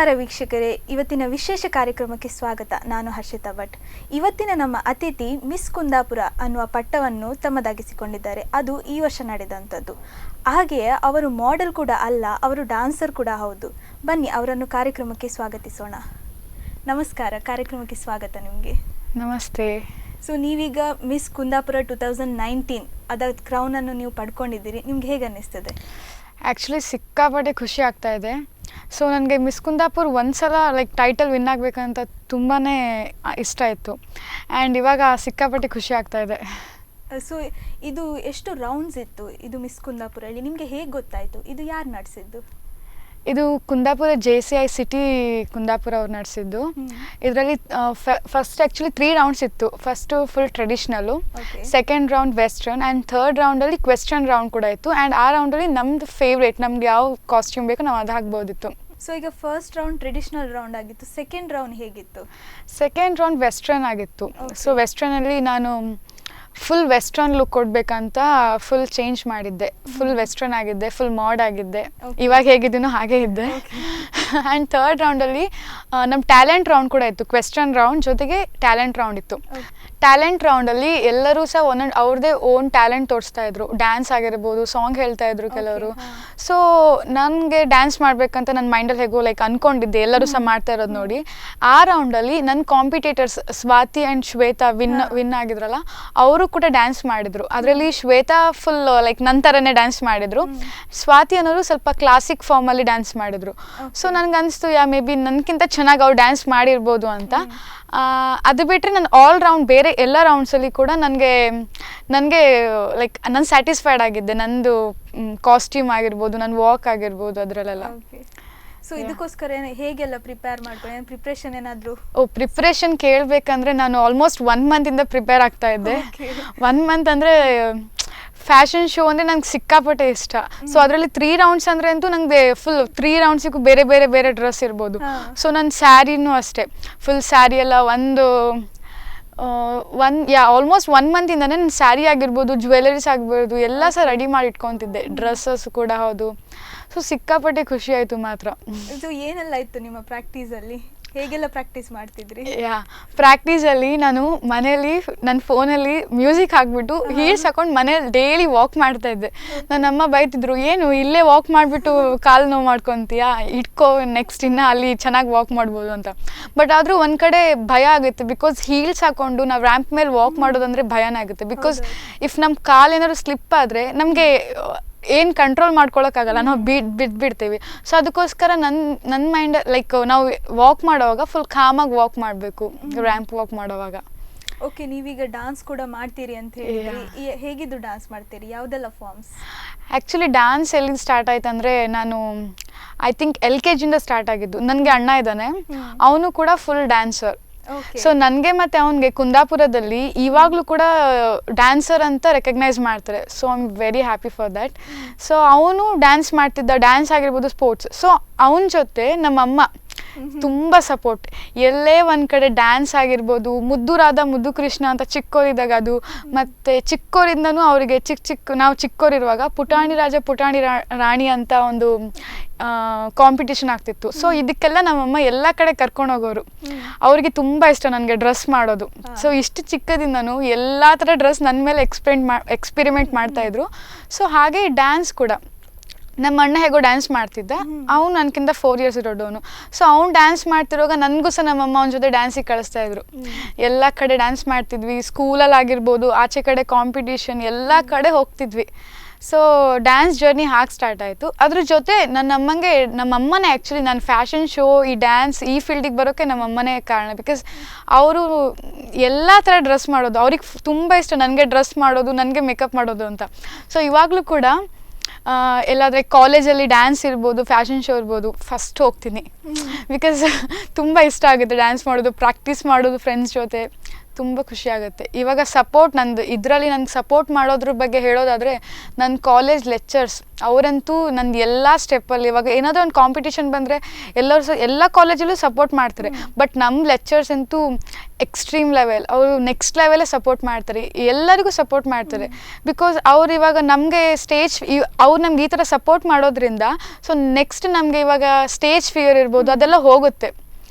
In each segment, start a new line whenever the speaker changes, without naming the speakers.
ನಮಸ್ಕಾರ ವೀಕ್ಷಕರೇ, ಇವತ್ತಿನ ವಿಶೇಷ ಕಾರ್ಯಕ್ರಮಕ್ಕೆ ಸ್ವಾಗತ. ನಾನು ಹರ್ಷಿತಾ ಭಟ್. ಇವತ್ತಿನ ನಮ್ಮ ಅತಿಥಿ ಮಿಸ್ ಕುಂದಾಪುರ ಅನ್ನುವ ಪಟ್ಟವನ್ನು ತಮ್ಮದಾಗಿಸಿಕೊಂಡಿದ್ದಾರೆ. ಅದು ಈ ವರ್ಷ ನಡೆದಂಥದ್ದು. ಹಾಗೆಯೇ ಅವರು ಮಾಡೆಲ್ ಕೂಡ ಅಲ್ಲ, ಅವರು ಡಾನ್ಸರ್ ಕೂಡ ಹೌದು. ಬನ್ನಿ ಅವರನ್ನು ಕಾರ್ಯಕ್ರಮಕ್ಕೆ ಸ್ವಾಗತಿಸೋಣ. ನಮಸ್ಕಾರ, ಕಾರ್ಯಕ್ರಮಕ್ಕೆ ಸ್ವಾಗತ ನಿಮಗೆ.
ನಮಸ್ತೆ.
ಸೊ ನೀವೀಗ ಮಿಸ್ ಕುಂದಾಪುರ 2019 ಅದರ ಕ್ರೌನನ್ನು ನೀವು ಪಡ್ಕೊಂಡಿದ್ದೀರಿ. ನಿಮ್ಗೆ ಹೇಗೆ ಅನ್ನಿಸ್ತದೆ?
ಆ್ಯಕ್ಚುಲಿ ಸಿಕ್ಕಾಪಟ್ಟೆ ಖುಷಿ ಆಗ್ತಾ ಇದೆ. ಸೊ ನನಗೆ ಮಿಸ್ ಕುಂದಾಪುರ ಒಂದ್ಸಲ ಟೈಟಲ್ ವಿನ್ ಆಗಬೇಕಂತ ತುಂಬಾ ಇಷ್ಟ ಇತ್ತು. ಆ್ಯಂಡ್ ಇವಾಗ ಸಿಕ್ಕಾಪಟ್ಟೆ ಖುಷಿ ಆಗ್ತಾ ಇದೆ.
ಸೊ ಇದು ಎಷ್ಟು ರೌಂಡ್ಸ್ ಇತ್ತು ಇದು ಮಿಸ್ ಕುಂದಾಪುರಲ್ಲಿ? ನಿಮಗೆ ಹೇಗೆ ಗೊತ್ತಾಯಿತು? ಇದು ಯಾರು ನಡೆಸಿದ್ದು?
ಇದು ಕುಂದಾಪುರ JCI ಸಿಟಿ ಕುಂದಾಪುರ ಅವ್ರು ನಡೆಸಿದ್ದು. ಇದರಲ್ಲಿ ಫಸ್ಟ್ ಆ್ಯಕ್ಚುಲಿ 3 ರೌಂಡ್ಸ್ ಇತ್ತು. First full traditional, second round western, and third ರೌಂಡಲ್ಲಿ ಕ್ವೆಶ್ಚನ್ ರೌಂಡ್ ಕೂಡ ಇತ್ತು. ಆ್ಯಂಡ್ ಆ ರೌಂಡಲ್ಲಿ ನಮ್ಮದು ಫೇವ್ರೇಟ್, ನಮ್ಗೆ ಯಾವ ಕಾಸ್ಟ್ಯೂಮ್ ಬೇಕೋ ನಾವು ಅದು ಹಾಕ್ಬೋದಿತ್ತು.
ಸೊ ಈಗ ಫಸ್ಟ್ ರೌಂಡ್ ಟ್ರೆಡಿಷ್ನಲ್ ರೌಂಡ್ ಆಗಿತ್ತು, ಸೆಕೆಂಡ್ ರೌಂಡ್ ಹೇಗಿತ್ತು?
ಸೆಕೆಂಡ್ ರೌಂಡ್ ವೆಸ್ಟರ್ನ್ ಆಗಿತ್ತು. ಸೊ ವೆಸ್ಟರ್ನಲ್ಲಿ ನಾನು ಫುಲ್ ವೆಸ್ಟರ್ನ್ ಲುಕ್ ಕೊಡಬೇಕಂತ ಫುಲ್ ಚೇಂಜ್ ಮಾಡಿದ್ದೆ. ಫುಲ್ ವೆಸ್ಟರ್ನ್ ಆಗಿದ್ದೆ, ಫುಲ್ ಮಾಡ್ ಆಗಿದ್ದೆ. ಇವಾಗ ಹೇಗಿದ್ದೀನೋ ಹಾಗೇ ಇದ್ದೆ. ಆ್ಯಂಡ್ ಥರ್ಡ್ ರೌಂಡಲ್ಲಿ ನಮ್ಮ ಟ್ಯಾಲೆಂಟ್ ರೌಂಡ್ ಕೂಡ ಇತ್ತು. ಕ್ವೆಶ್ಚನ್ ರೌಂಡ್ ಜೊತೆಗೆ ಟ್ಯಾಲೆಂಟ್ ರೌಂಡ್ ಇತ್ತು. ಟ್ಯಾಲೆಂಟ್ ರೌಂಡಲ್ಲಿ ಎಲ್ಲರೂ ಸಹ ಒಂದೊಂದು ಅವ್ರದ್ದೇ ಓನ್ ಟ್ಯಾಲೆಂಟ್ ತೋರಿಸ್ತಾ ಇದ್ರು. ಡ್ಯಾನ್ಸ್ ಆಗಿರ್ಬೋದು, ಸಾಂಗ್ ಹೇಳ್ತಾ ಇದ್ರು ಕೆಲವರು. ಸೊ ನನಗೆ ಡ್ಯಾನ್ಸ್ ಮಾಡಬೇಕಂತ ನನ್ನ ಮೈಂಡಲ್ಲಿ ಹೇಗೋ ಅಂದ್ಕೊಂಡಿದ್ದೆ, ಎಲ್ಲರೂ ಸಹ ಮಾಡ್ತಾ ಇರೋದು ನೋಡಿ. ಆ ರೌಂಡಲ್ಲಿ ನನ್ನ competitors Swathi and Shwetha win ಆಗಿದ್ರಲ್ಲ, ಅವರು ಕೂಡ ಡ್ಯಾನ್ಸ್ ಮಾಡಿದ್ರು. ಅದರಲ್ಲಿ ಶ್ವೇತಾ ಫುಲ್ ನನ್ನ ಥರನೇ ಡ್ಯಾನ್ಸ್ ಮಾಡಿದ್ರು. ಸ್ವಾತಿ ಅನ್ನೋರು ಸ್ವಲ್ಪ ಕ್ಲಾಸಿಕ್ ಫಾರ್ಮಲ್ಲಿ ಡ್ಯಾನ್ಸ್ ಮಾಡಿದ್ರು. ಸೊ ನನಗೆ ಅನಿಸ್ತು ಮೇ ಬಿ ನನಗಿಂತ ಚೆನ್ನಾಗಿ ಅವ್ರು ಡ್ಯಾನ್ಸ್ ಮಾಡಿರ್ಬೋದು ಅಂತ. ಅದು ಬಿಟ್ಟರೆ ನಾನು ಆಲ್ ರೌಂಡ್ ಬೇರೆ ಎಲ್ಲ ರೌಂಡ್ಸಲ್ಲಿ ಕೂಡ ನನಗೆ ನಾನು ಸ್ಯಾಟಿಸ್ಫೈಡ್ ಆಗಿದ್ದೆ. ನಂದು ಕಾಸ್ಟ್ಯೂಮ್ ಆಗಿರ್ಬೋದು, ನನ್ನ ವಾಕ್ ಆಗಿರ್ಬೋದು, ಅದರಲ್ಲೆಲ್ಲ.
ಸೊ ಇದಕ್ಕೋಸ್ಕರ ಹೇಗೆಲ್ಲ ಪ್ರಿಪೇರ್ ಮಾಡ್ಕೊಂಡು ಪ್ರಿಪ್ರೇಷನ್ ಏನಾದರೂ?
ಪ್ರಿಪ್ರೇಷನ್ ಕೇಳಬೇಕಂದ್ರೆ ನಾನು ಆಲ್ಮೋಸ್ಟ್ 1 ಮಂತಿಂದ ಪ್ರಿಪೇರ್ ಆಗ್ತಾ ಇದ್ದೆ. 1 ಮಂತ್ ಅಂದರೆ ಫ್ಯಾಷನ್ ಶೋ ಅಂದರೆ ನಂಗೆ ಸಿಕ್ಕಾಪಟ್ಟೆ ಇಷ್ಟ. ಸೊ ಅದರಲ್ಲಿ 3 ರೌಂಡ್ಸ್ ಅಂದರೆ ಅಂತೂ ನನಗೆ ಫುಲ್ 3 ರೌಂಡ್ಸಿಗೂ ಬೇರೆ ಬೇರೆ ಬೇರೆ ಡ್ರೆಸ್ ಇರ್ಬೋದು. ಸೊ ನನ್ನ ಸ್ಯಾರಿನೂ ಅಷ್ಟೇ, ಫುಲ್ ಸ್ಯಾರಿ ಎಲ್ಲ ಆಲ್ಮೋಸ್ಟ್ 1 ಮಂತಿಂದನೇ ನನ್ನ ಸ್ಯಾರಿ ಆಗಿರ್ಬೋದು, ಜ್ಯುವೆಲರೀಸ್ ಆಗಿರ್ಬೋದು ಎಲ್ಲ ಸಹ ರೆಡಿ ಮಾಡಿ ಇಟ್ಕೊತಿದ್ದೆ. ಡ್ರೆಸ್ಸಸ್ ಕೂಡ ಹೌದು. ಸೊ ಸಿಕ್ಕಾಪಟ್ಟೆ ಖುಷಿ ಆಯಿತು ಮಾತ್ರ.
ಇದು ಏನೆಲ್ಲ ಇತ್ತು ನಿಮ್ಮ ಪ್ರಾಕ್ಟೀಸಲ್ಲಿ? ಹೇಗೆಲ್ಲ ಪ್ರಾಕ್ಟೀಸ್ ಮಾಡ್ತಿದ್ರಿ?
ಪ್ರಾಕ್ಟೀಸಲ್ಲಿ ನಾನು ಮನೇಲಿ ನನ್ನ ಫೋನಲ್ಲಿ ಮ್ಯೂಸಿಕ್ ಹಾಕ್ಬಿಟ್ಟು ಹೀಲ್ಸ್ ಹಾಕೊಂಡು ಮನೇಲಿ ಡೈಲಿ ವಾಕ್ ಮಾಡ್ತಾ ಇದ್ದೆ. ನನ್ನಮ್ಮ ಬೈತಿದ್ರು, ಏನು ಇಲ್ಲೇ ವಾಕ್ ಮಾಡಿಬಿಟ್ಟು ಕಾಲು ನೋವು ಮಾಡ್ಕೊತೀಯಾ, ಇಟ್ಕೋ ನೆಕ್ಸ್ಟ್ ಇನ್ನು ಅಲ್ಲಿ ಚೆನ್ನಾಗಿ ವಾಕ್ ಮಾಡ್ಬೋದು ಅಂತ. ಬಟ್ ಆದರೂ ಒಂದು ಕಡೆ ಭಯ ಆಗುತ್ತೆ, ಬಿಕಾಸ್ ಹೀಲ್ಸ್ ಹಾಕ್ಕೊಂಡು ನಾವು ರ್ಯಾಂಪ್ ಮೇಲೆ ವಾಕ್ ಮಾಡೋದಂದರೆ ಭಯನೇ ಆಗುತ್ತೆ. ಬಿಕಾಸ್ ಇಫ್ ನಮ್ಮ ಕಾಲು ಏನಾದ್ರು ಸ್ಲಿಪ್ ಆದರೆ ಏನು ಕಂಟ್ರೋಲ್ ಮಾಡ್ಕೊಳಕ್ಕಾಗಲ್ಲ, ನಾವು ಬಿಡ್ತೀವಿ. ಸೊ ಅದಕ್ಕೋಸ್ಕರ ನನ್ನ ಮೈಂಡ್ ನಾವು ವಾಕ್ ಮಾಡೋವಾಗ ಫುಲ್ ಕಾಮಾಗಿ ವಾಕ್ ಮಾಡಬೇಕು, ರ್ಯಾಂಪ್ ವಾಕ್ ಮಾಡೋವಾಗ.
ಓಕೆ, ನೀವೀಗ ಡಾನ್ಸ್ ಕೂಡ ಮಾಡ್ತೀರಿ ಅಂತ ಹೇಳಿದ್ರಿ. ಹೇಗಿದ್ದು ಡಾನ್ಸ್ ಮಾಡ್ತೀರಿ? ಯಾವುದೆಲ್ಲ ಫಾರ್ಮ್ಸ್?
ಆ್ಯಕ್ಚುಲಿ ಡ್ಯಾನ್ಸ್ ಎಲ್ಲಿಂದ ಸ್ಟಾರ್ಟ್ ಆಯ್ತು ಅಂದರೆ, ನಾನು ಐ ಥಿಂಕ್ LKGಯಿಂದ ಸ್ಟಾರ್ಟ್ ಆಗಿದ್ದು. ನನಗೆ ಅಣ್ಣ ಇದ್ದಾನೆ, ಅವನು ಕೂಡ ಫುಲ್ ಡ್ಯಾನ್ಸರ್. ಸೊ ನನಗೆ ಮತ್ತು ಅವನಿಗೆ ಕುಂದಾಪುರದಲ್ಲಿ ಇವಾಗಲೂ ಕೂಡ ಡ್ಯಾನ್ಸರ್ ಅಂತ ರೆಕಗ್ನೈಸ್ ಮಾಡ್ತಾರೆ. So I am very happy for that. So ಅವನು ಡ್ಯಾನ್ಸ್ ಮಾಡ್ತಿದ್ದ, ಡ್ಯಾನ್ಸ್ ಆಗಿರ್ಬೋದು, ಸ್ಪೋರ್ಟ್ಸ್. ಸೊ ಅವನ ಜೊತೆ ನಮ್ಮಮ್ಮ ತುಂಬ ಸಪೋರ್ಟ್. ಎಲ್ಲೇ ಒಂದು ಕಡೆ ಡ್ಯಾನ್ಸ್ ಆಗಿರ್ಬೋದು, ಮುದ್ದು ಕೃಷ್ಣ ಅಂತ ಚಿಕ್ಕೋರಿದ್ದಾಗ ಅದು, ಮತ್ತು ಚಿಕ್ಕೋರಿಂದನೂ ಅವರಿಗೆ ನಾವು ಚಿಕ್ಕೋರಿರುವಾಗ ಪುಟಾಣಿ ರಾಜ ಪುಟಾಣಿ ರಾಣಿ ಅಂತ ಒಂದು ಕಾಂಪಿಟೇಷನ್ ಆಗ್ತಿತ್ತು. ಸೊ ಇದಕ್ಕೆಲ್ಲ ನಮ್ಮಮ್ಮ ಎಲ್ಲ ಕಡೆ ಕರ್ಕೊಂಡು ಹೋಗೋರು. ಅವ್ರಿಗೆ ತುಂಬ ಇಷ್ಟ ನನಗೆ ಡ್ರೆಸ್ ಮಾಡೋದು. ಸೊ ಇಷ್ಟು ಚಿಕ್ಕದಿಂದನೂ ಎಲ್ಲ ಥರ ಡ್ರೆಸ್ ನನ್ನ ಮೇಲೆ ಎಕ್ಸ್ಪೆರಿಮೆಂಟ್ ಮಾಡ್ತಾಯಿದ್ರು. ಸೊ ಹಾಗೆ ಡ್ಯಾನ್ಸ್ ಕೂಡ ನಮ್ಮ ಅಣ್ಣ ಹೇಗೋ ಡ್ಯಾನ್ಸ್ ಮಾಡ್ತಿದ್ದ, ಅವ್ನು ನನಗಿಂತ 4 ಇಯರ್ಸ್ ದೊಡ್ಡವನು. ಸೊ ಅವ್ನು ಡ್ಯಾನ್ಸ್ ಮಾಡ್ತಿರುವಾಗ ನನಗೂ ಸಹ ನಮ್ಮಮ್ಮ ಅವನ ಜೊತೆ ಡ್ಯಾನ್ಸಿಗೆ ಕಳಿಸ್ತಾ ಇದ್ರು. ಎಲ್ಲ ಕಡೆ ಡ್ಯಾನ್ಸ್ ಮಾಡ್ತಿದ್ವಿ, ಸ್ಕೂಲಲ್ಲಿ ಆಗಿರ್ಬೋದು, ಆಚೆ ಕಡೆ ಕಾಂಪಿಟೇಷನ್ ಎಲ್ಲ ಕಡೆ ಹೋಗ್ತಿದ್ವಿ. ಸೊ ಡ್ಯಾನ್ಸ್ ಜರ್ನಿ ಹಾಗೆ ಸ್ಟಾರ್ಟ್ ಆಯಿತು. ಅದ್ರ ಜೊತೆ ನಮ್ಮಮ್ಮನೇ ಆ್ಯಕ್ಚುಲಿ ನಾನು ಫ್ಯಾಷನ್ ಶೋ, ಈ ಡ್ಯಾನ್ಸ್, ಈ ಫೀಲ್ಡಿಗೆ ಬರೋಕ್ಕೆ ನಮ್ಮಮ್ಮನೇ ಕಾರಣ. ಬಿಕಾಸ್ ಅವರು ಎಲ್ಲ ಥರ ಡ್ರೆಸ್ ಮಾಡೋದು ಅವ್ರಿಗೆ ತುಂಬ ಇಷ್ಟ. ನನಗೆ ಡ್ರೆಸ್ ಮಾಡೋದು, ನನಗೆ ಮೇಕಪ್ ಮಾಡೋದು ಅಂತ. ಸೊ ಇವಾಗಲೂ ಕೂಡ ಎಲ್ಲಾದರೆ ಕಾಲೇಜಲ್ಲಿ ಡ್ಯಾನ್ಸ್ ಇರ್ಬೋದು, ಫ್ಯಾಷನ್ ಶೋ ಇರ್ಬೋದು, ಫಸ್ಟ್ ಹೋಗ್ತೀನಿ. ಬಿಕಾಸ್ ತುಂಬ ಇಷ್ಟ ಆಗುತ್ತೆ ಡ್ಯಾನ್ಸ್ ಮಾಡೋದು, ಪ್ರಾಕ್ಟೀಸ್ ಮಾಡೋದು ಫ್ರೆಂಡ್ಸ್ ಜೊತೆ, ತುಂಬ ಖುಷಿ ಆಗುತ್ತೆ. ಇವಾಗ ಸಪೋರ್ಟ್ ನಂದು ಇದರಲ್ಲಿ ನನಗೆ ಸಪೋರ್ಟ್ ಮಾಡೋದ್ರ ಬಗ್ಗೆ ಹೇಳೋದಾದರೆ ನನ್ನ ಕಾಲೇಜ್ ಲೆಕ್ಚರ್ಸ್ ಅವರಂತೂ ನಂದು ಎಲ್ಲ ಸ್ಟೆಪ್ಪಲ್ಲಿ ಇವಾಗ ಏನಾದರೂ ಒಂದು ಕಾಂಪಿಟೇಷನ್ ಬಂದರೆ ಎಲ್ಲ ಕಾಲೇಜಲ್ಲೂ ಸಪೋರ್ಟ್ ಮಾಡ್ತಾರೆ. ಬಟ್ ನಮ್ಮ ಲೆಕ್ಚರ್ಸ್ ಅಂತೂ ಎಕ್ಸ್ಟ್ರೀಮ್ ಲೆವೆಲ್, ಅವರು ನೆಕ್ಸ್ಟ್ ಲೆವೆಲೇ ಸಪೋರ್ಟ್ ಮಾಡ್ತಾರೆ, ಎಲ್ಲರಿಗೂ ಸಪೋರ್ಟ್ ಮಾಡ್ತಾರೆ. ಬಿಕಾಸ್ ಅವ್ರು ಇವಾಗ ನಮಗೆ ಅವ್ರು ನಮ್ಗೆ ಈ ಥರ ಸಪೋರ್ಟ್ ಮಾಡೋದ್ರಿಂದ ಸೊ ನೆಕ್ಸ್ಟ್ ನಮಗೆ ಇವಾಗ ಸ್ಟೇಜ್ ಫಿಯರ್ ಇರ್ಬೋದು ಅದೆಲ್ಲ ಹೋಗುತ್ತೆ.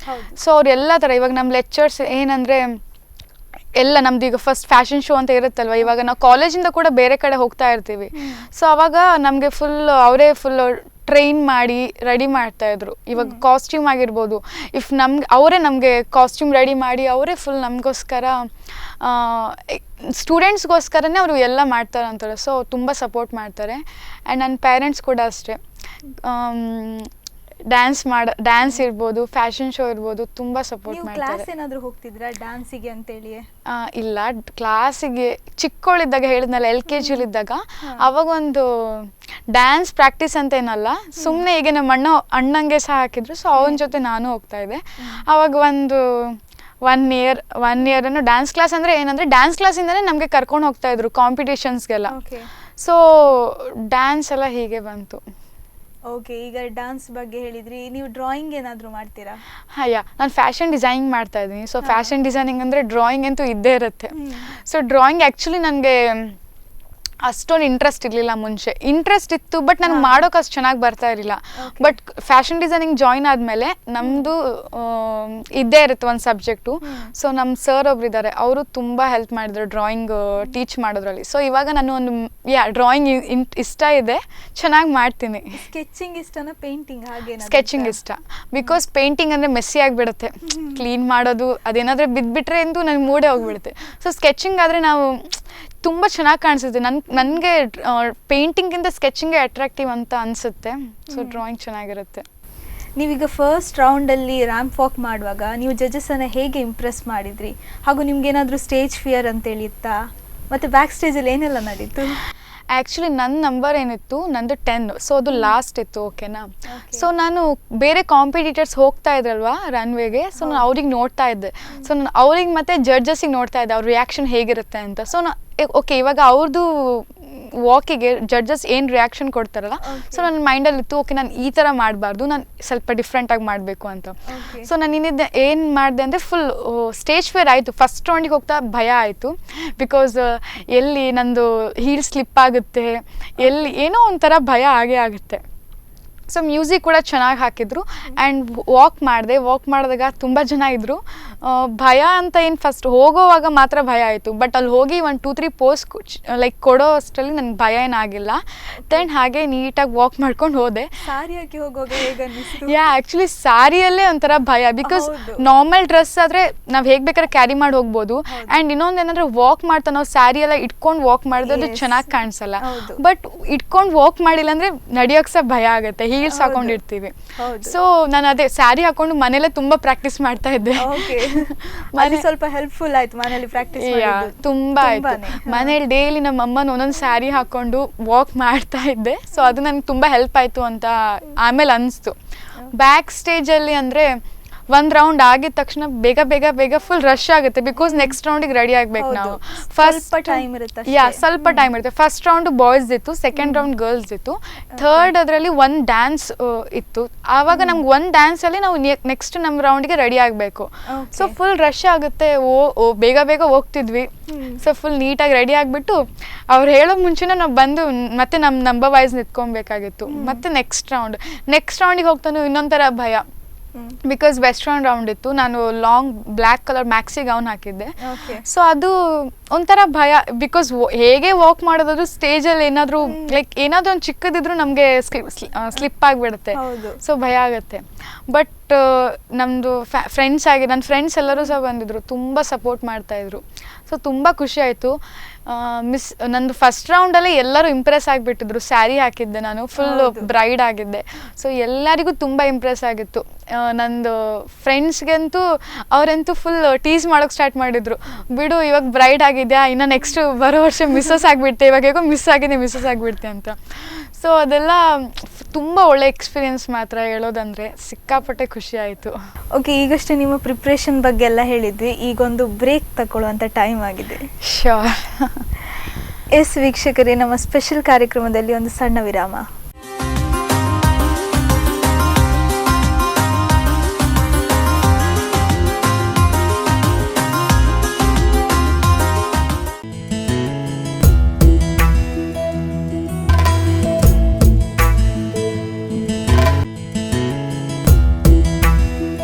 ಸೊ ಅವ್ರೆಲ್ಲ ಥರ ಇವಾಗ ನಮ್ಮ ಲೆಕ್ಚರ್ಸ್ ಏನಂದರೆ ಎಲ್ಲ ನಮ್ದು ಈಗ ಫಸ್ಟ್ ಫ್ಯಾಷನ್ ಶೋ ಅಂತ ಇರುತ್ತಲ್ವ, ಇವಾಗ ನಾವು ಕಾಲೇಜಿಂದ ಕೂಡ ಬೇರೆ ಕಡೆ ಹೋಗ್ತಾ ಇರ್ತೀವಿ. ಸೊ ಅವಾಗ ನಮಗೆ ಅವರೇ ಫುಲ್ ಟ್ರೈನ್ ಮಾಡಿ ರೆಡಿ ಮಾಡ್ತಾಯಿದ್ರು. ಇವಾಗ ಕಾಸ್ಟ್ಯೂಮ್ ಆಗಿರ್ಬೋದು, ಅವರೇ ನಮಗೆ ಕಾಸ್ಟ್ಯೂಮ್ ರೆಡಿ ಮಾಡಿ ಅವರೇ ಫುಲ್ ನಮಗೋಸ್ಕರ ಸ್ಟೂಡೆಂಟ್ಸ್ಗೋಸ್ಕರನೇ ಅವರು ಎಲ್ಲ ಮಾಡ್ತಾರೆ ಅಂತಾರೆ. ಸೊ ತುಂಬ ಸಪೋರ್ಟ್ ಮಾಡ್ತಾರೆ. ಆ್ಯಂಡ್ ನನ್ನ ಪೇರೆಂಟ್ಸ್ ಕೂಡ ಅಷ್ಟೇ, ಡ್ಯಾನ್ಸ್ ಇರ್ಬೋದು, ಫ್ಯಾಷನ್ ಶೋ ಇರ್ಬೋದು, ತುಂಬ ಸಪೋರ್ಟ್ ಮಾಡ್ತಾರೆ.
ಕ್ಲಾಸ್ ಏನಾದರೂ ಹೋಗ್ತಿದ್ರಾ ಡ್ಯಾನ್ಸಿಗೆ ಅಂತೇಳಿ?
ಇಲ್ಲ, ಕ್ಲಾಸಿಗೆ ಚಿಕ್ಕವಳಿದ್ದಾಗ ಹೇಳಿದ್ನಲ್ಲ LKG ಇದ್ದಾಗ ಅವಾಗ ಒಂದು ಡ್ಯಾನ್ಸ್ ಪ್ರಾಕ್ಟೀಸ್ ಅಂತ ಏನಲ್ಲ, ಸುಮ್ಮನೆ ಈಗ ನಮ್ಮ ಅಣ್ಣಂಗೆ ಸಹ ಹಾಕಿದ್ರು. ಸೊ ಅವನ ಜೊತೆ ನಾನು ಹೋಗ್ತಾ ಇದ್ದೆ. ಅವಾಗ ಒಂದು ಒನ್ ಇಯರ್ ಡ್ಯಾನ್ಸ್ ಕ್ಲಾಸ್ ಅಂದರೆ ಏನಂದರೆ ಡ್ಯಾನ್ಸ್ ಕ್ಲಾಸಿಂದನೇ ನಮಗೆ ಕರ್ಕೊಂಡು ಹೋಗ್ತಾ ಇದ್ರು ಕಾಂಪಿಟೇಷನ್ಸ್ಗೆಲ್ಲ. ಸೊ ಡ್ಯಾನ್ಸ್ ಎಲ್ಲ ಹೀಗೆ ಬಂತು.
ಓಕೆ, ಈಗ ಡ್ಯಾನ್ಸ್ ಬಗ್ಗೆ ಹೇಳಿದ್ರಿ, ನೀವು ಡ್ರಾಯಿಂಗ್ ಏನಾದರೂ ಮಾಡ್ತೀರಾ?
ನಾನು ಫ್ಯಾಷನ್ ಡಿಸೈನಿಂಗ್ ಮಾಡ್ತಾ ಇದ್ದೀನಿ. ಸೊ ಫ್ಯಾಷನ್ ಡಿಸೈನಿಂಗ್ ಅಂದರೆ ಡ್ರಾಯಿಂಗ್ ಅಂತೂ ಇದ್ದೇ ಇರುತ್ತೆ. ಸೊ ಡ್ರಾಯಿಂಗ್ ಆ್ಯಕ್ಚುಲಿ ನನಗೆ ಅಷ್ಟೊಂದು ಇಂಟ್ರೆಸ್ಟ್ ಇರಲಿಲ್ಲ. ಮುಂಚೆ ಇಂಟ್ರೆಸ್ಟ್ ಇತ್ತು, ಬಟ್ ನನಗೆ ಮಾಡೋಕೆ ಅಷ್ಟು ಚೆನ್ನಾಗಿ ಬರ್ತಾ ಇರಲಿಲ್ಲ. ಬಟ್ ಫ್ಯಾಷನ್ ಡಿಸೈನಿಂಗ್ ಜಾಯಿನ್ ಆದಮೇಲೆ ನಮ್ಮದು ಇದ್ದೇ ಇರುತ್ತೆ ಒಂದು ಸಬ್ಜೆಕ್ಟು. ಸೊ ನಮ್ಮ ಸರ್ ಒಬ್ಬರಿದ್ದಾರೆ, ಅವರು ತುಂಬ ಹೆಲ್ಪ್ ಮಾಡಿದ್ರು ಡ್ರಾಯಿಂಗ್ ಟೀಚ್ ಮಾಡೋದ್ರಲ್ಲಿ. ಸೊ ಇವಾಗ ನಾನು ಒಂದು ಡ್ರಾಯಿಂಗ್ ಇಷ್ಟ ಇದೆ, ಚೆನ್ನಾಗಿ ಮಾಡ್ತೀನಿ.
ಸ್ಕೆಚಿಂಗ್ ಇಷ್ಟನಾ ಪೇಂಟಿಂಗ್? ಹಾಗೆ
ಸ್ಕೆಚಿಂಗ್ ಇಷ್ಟ, ಬಿಕಾಸ್ ಪೇಂಟಿಂಗ್ ಅಂದರೆ ಮೆಸ್ಸಿ ಆಗಿಬಿಡುತ್ತೆ, ಕ್ಲೀನ್ ಮಾಡೋದು ಅದೇನಾದರೂ ಬಿದ್ದುಬಿಟ್ರೆ ಅಂತೂ ನನಗೆ ಮೂಡೇ ಹೋಗ್ಬಿಡುತ್ತೆ. ಸೊ ಸ್ಕೆಚಿಂಗ್ ಆದರೆ ನಾವು ತುಂಬ ಚೆನ್ನಾಗಿ ಕಾಣಿಸುತ್ತೆ. ನನಗೆ ಪೇಂಟಿಂಗಿಂತ ಸ್ಕೆಚಿಂಗೇ ಅಟ್ರಾಕ್ಟಿವ್ ಅಂತ ಅನಿಸುತ್ತೆ. ಸೊ ಡ್ರಾಯಿಂಗ್ ಚೆನ್ನಾಗಿರುತ್ತೆ.
ನೀವೀಗ ಫಸ್ಟ್ ರೌಂಡಲ್ಲಿ ರ್ಯಾಂಪ್ ವಾಕ್ ಮಾಡುವಾಗ ನೀವು ಜಡ್ಜಸನ್ನು ಹೇಗೆ ಇಂಪ್ರೆಸ್ ಮಾಡಿದ್ರಿ? ಹಾಗೂ ನಿಮ್ಗೇನಾದರೂ ಸ್ಟೇಜ್ ಫಿಯರ್ ಅಂತೇಳಿ ಇತ್ತಾ? ಮತ್ತು ಬ್ಯಾಕ್ ಸ್ಟೇಜಲ್ಲಿ ಏನೆಲ್ಲ ನಡೀತು?
ಆ್ಯಕ್ಚುಲಿ ನನ್ನ ನಂಬರ್ ಏನಿತ್ತು, ನಂದು 10. ಸೊ ಅದು ಲಾಸ್ಟ್ ಇತ್ತು. ಓಕೆನಾ? ಸೊ ನಾನು ಬೇರೆ ಕಾಂಪಿಟೇಟರ್ಸ್ ಹೋಗ್ತಾ ಇದ್ರಲ್ವಾ ರನ್ವೇಗೆ, ಸೊ ನಾನು ಅವ್ರಿಗೆ ನೋಡ್ತಾ ಇದ್ದೆ. ಸೊ ನಾನು ಅವ್ರಿಗೆ ಮತ್ತು ಜಡ್ಜಸ್ಸಿಗೆ ನೋಡ್ತಾ ಇದ್ದೆ, ಅವ್ರ ರಿಯಾಕ್ಷನ್ ಹೇಗಿರುತ್ತೆ ಅಂತ. ಸೊ ಓಕೆ, ಇವಾಗ ಅವ್ರದ್ದು ವಾಕಿಗೆ ಜಡ್ಜಸ್ ಏನು ರಿಯಾಕ್ಷನ್ ಕೊಡ್ತಾರಲ್ಲ, ಸೊ ನನ್ನ ಮೈಂಡಲ್ಲಿತ್ತು, ಓಕೆ ನಾನು ಈ ಥರ ಮಾಡಬಾರ್ದು, ನಾನು ಸ್ವಲ್ಪ ಡಿಫ್ರೆಂಟಾಗಿ ಮಾಡಬೇಕು ಅಂತ. ಸೊ ನಾನು ಏನು ಮಾಡಿದೆ ಅಂದರೆ ಫುಲ್ ಸ್ಟೇಜ್ ಫೇರ್ ಆಯಿತು. ಫಸ್ಟ್ ರೌಂಡಿಗೆ ಹೋಗ್ತಾ ಭಯ ಆಯಿತು, ಬಿಕಾಸ್ ಎಲ್ಲಿ ನಂದು ಹೀಲ್ ಸ್ಲಿಪ್ ಆಗುತ್ತೆ, ಎಲ್ಲಿ ಏನೋ ಒಂಥರ ಭಯ ಆಗೇ ಆಗುತ್ತೆ. ಸೊ ಮ್ಯೂಸಿಕ್ ಕೂಡ ಚೆನ್ನಾಗಿ ಹಾಕಿದ್ರು. ಆ್ಯಂಡ್ ವಾಕ್ ಮಾಡಿದಾಗ ತುಂಬ ಜನ ಇದ್ದರು. ಭಯ ಅಂತ ಏನು ಫಸ್ಟ್ ಹೋಗೋವಾಗ ಮಾತ್ರ ಭಯ ಆಯಿತು, ಬಟ್ ಅಲ್ಲಿ ಹೋಗಿ 1-2-3 ಪೋಸ್ ಲೈಕ್ ಕೊಡೋ ಅಷ್ಟರಲ್ಲಿ ನನಗೆ ಭಯ ಏನಾಗಿಲ್ಲ. ದೆನ್ ಹಾಗೆ ನೀಟಾಗಿ ವಾಕ್ ಮಾಡ್ಕೊಂಡು ಹೋದೆ.
ಸಾರಿ ಹಾಕಿ ಹೋಗುವಾಗ ಹೇಗೆ ಅನ್ನಿಸ್ತು?
ಆ್ಯಕ್ಚುಲಿ ಸಾರಿಯಲ್ಲೇ ಒಂಥರ ಭಯ, ಬಿಕಾಸ್ ನಾರ್ಮಲ್ ಡ್ರೆಸ್ ಆದರೆ ನಾವು ಹೇಗೆ ಬೇಕಾದ್ರೆ ಕ್ಯಾರಿ ಮಾಡಿ ಹೋಗ್ಬೋದು. ಆ್ಯಂಡ್ ಇನ್ನೊಂದು ಏನಂದರೆ ವಾಕ್ ಮಾಡ್ತಾ ನಾವು ಸ್ಯಾರಿ ಎಲ್ಲ ಇಟ್ಕೊಂಡು ವಾಕ್ ಮಾಡಿದ್ರೆ ಅದು ಚೆನ್ನಾಗಿ ಕಾಣಿಸಲ್ಲ. ಬಟ್ ಇಟ್ಕೊಂಡು ವಾಕ್ ಮಾಡಿಲ್ಲ ಅಂದರೆ ನಡೆಯೋಕ್ಕೆ ಸಹ ಭಯ ಆಗುತ್ತೆ, ಹೀಲ್ಸ್ ಹಾಕೊಂಡಿರ್ತೀವಿ. ಸೊ ನಾನು ಅದೇ ಸ್ಯಾರಿ ಹಾಕೊಂಡು ಮನೇಲೆ ತುಂಬ ಪ್ರಾಕ್ಟೀಸ್ ಮಾಡ್ತಾ ಇದ್ದೆ.
ಸ್ವಲ್ಪ ಹೆಲ್ಪ್ಫುಲ್ ಆಯ್ತು ಮನೇಲಿ ಪ್ರಾಕ್ಟೀಸ್
ತುಂಬ ಆಯ್ತು. ಮನೇಲಿ ಡೈಲಿ ನಮ್ಮ ಅಮ್ಮನ ಒಂದೊಂದು ಸ್ಯಾರಿ ಹಾಕೊಂಡು ವಾಕ್ ಮಾಡ್ತಾ ಇದ್ದೆ. ಸೊ ಅದು ನನಗೆ ತುಂಬ ಹೆಲ್ಪ್ ಆಯಿತು ಅಂತ ಆಮೇಲೆ ಅನಿಸ್ತು. ಬ್ಯಾಕ್ ಸ್ಟೇಜಲ್ಲಿ ಅಂದರೆ ಒಂದು ರೌಂಡ್ ಆಗಿದ ತಕ್ಷಣ ಬೇಗ ಫುಲ್ ರಶ್ ಆಗುತ್ತೆ, ಬಿಕಾಸ್ ನೆಕ್ಸ್ಟ್ ರೌಂಡಿಗೆ ರೆಡಿ ಆಗ್ಬೇಕು ನಾವು.
ಸ್ವಲ್ಪ ಟೈಮ್ ಇರುತ್ತೆ.
ಸ್ವಲ್ಪ ಟೈಮ್ ಇರುತ್ತೆ. ಫಸ್ಟ್ ರೌಂಡ್ ಬಾಯ್ಸ್ ಇತ್ತು, ಸೆಕೆಂಡ್ ರೌಂಡ್ ಗರ್ಲ್ಸ್ ಇತ್ತು, ಥರ್ಡ್ ಅದರಲ್ಲಿ ಒಂದು ಡ್ಯಾನ್ಸ್ ಇತ್ತು. ಆವಾಗ ನಮ್ಗೆ ಒಂದು ಡ್ಯಾನ್ಸಲ್ಲಿ ನಾವು ನೆಕ್ಸ್ಟ್ ನಮ್ಮ ರೌಂಡ್ಗೆ ರೆಡಿ ಆಗಬೇಕು. ಸೊ ಫುಲ್ ರಶ್ ಆಗುತ್ತೆ, ಬೇಗ ಹೋಗ್ತಿದ್ವಿ. ಸೊ ಫುಲ್ ನೀಟಾಗಿ ರೆಡಿ ಆಗಿಬಿಟ್ಟು ಅವ್ರು ಹೇಳೋ ಮುಂಚೆನೇ ನಾವು ಬಂದು ಮತ್ತೆ ನಮ್ಮ ನಂಬರ್ ವೈಸ್ ನಿಂತ್ಕೊಬೇಕಾಗಿತ್ತು. ಮತ್ತೆ ನೆಕ್ಸ್ಟ್ ರೌಂಡಿಗೆ ಹೋಗ್ತಾನು ಇನ್ನೊಂಥರ ಭಯ, ಬಿಕಾಸ್ ವೆಸ್ಟರ್ನ್ ರೌಂಡ್ ಇತ್ತು. ನಾನು long black colour maxi gown ಹಾಕಿದ್ದೆ. ಸೊ ಅದು ಒಂಥರ ಭಯ, ಬಿಕಾಸ್ ಹೇಗೆ ವಾಕ್ ಮಾಡೋದಾದ್ರು ಸ್ಟೇಜಲ್ಲಿ ಏನಾದರೂ ಲೈಕ್ ಏನಾದರೂ ಒಂದು ಚಿಕ್ಕದಿದ್ರು ನಮಗೆ ಸ್ಲಿಪ್ ಆಗಿಬಿಡುತ್ತೆ. ಸೊ ಭಯ ಆಗುತ್ತೆ. ಬಟ್ ನಮ್ಮದು ನನ್ನ ಫ್ರೆಂಡ್ಸ್ ಎಲ್ಲರೂ ಸಹ ಬಂದಿದ್ರು, ತುಂಬ ಸಪೋರ್ಟ್ ಮಾಡ್ತಾಯಿದ್ರು. ಸೊ ತುಂಬ ಖುಷಿ ಆಯಿತು. ನಂದು ಫಸ್ಟ್ ರೌಂಡಲ್ಲಿ ಎಲ್ಲರೂ ಇಂಪ್ರೆಸ್ ಆಗಿಬಿಟ್ಟಿದ್ರು. ಸ್ಯಾರಿ ಹಾಕಿದ್ದೆ, ನಾನು ಫುಲ್ ಬ್ರೈಡ್ ಆಗಿದ್ದೆ. ಸೊ ಎಲ್ಲರಿಗೂ ತುಂಬ ಇಂಪ್ರೆಸ್ ಆಗಿತ್ತು. ನಂದು ಫ್ರೆಂಡ್ಸ್ಗಂತೂ ಅವರಂತೂ ಫುಲ್ ಟೀಸ್ ಮಾಡೋಕ್ಕೆ ಸ್ಟಾರ್ಟ್ ಮಾಡಿದರು, ಬಿಡು ಇವಾಗ ಬ್ರೈಡ್ ಆಗಿದೆಯಾ, ಇನ್ನು ನೆಕ್ಸ್ಟ್ ಬರೋ ವರ್ಷ ಮಿಸ್ಸಸ್ ಆಗಿಬಿಡ್ತೆ, ಇವಾಗ ಹೇಗೋ ಮಿಸ್ ಆಗಿಬಿಡ್ತೆ ಅಂತ. ಸೊ ಅದೆಲ್ಲ ತುಂಬ ಒಳ್ಳೆ ಎಕ್ಸ್ಪೀರಿಯನ್ಸ್ ಮಾತ್ರ ಹೇಳೋದಂದರೆ ಸಿಕ್ಕಾಪಟ್ಟೆ ಖುಷಿ ಆಯಿತು.
ಓಕೆ, ಈಗಷ್ಟೇ ನಿಮ್ಮ ಪ್ರಿಪ್ರೇಷನ್ ಬಗ್ಗೆ ಎಲ್ಲ ಹೇಳಿದ್ವಿ, ಈಗೊಂದು ಬ್ರೇಕ್ ತಗೊಳ್ಳುವಂಥ ಟೈಮ್ ಆಗಿದೆ.
ಶ್ಯೂರ್.
ಎಸ್ ವೀಕ್ಷಕರೇ, ನಮ್ಮ ಸ್ಪೆಷಲ್ ಕಾರ್ಯಕ್ರಮದಲ್ಲಿ ಒಂದು ಸಣ್ಣ ವಿರಾಮ.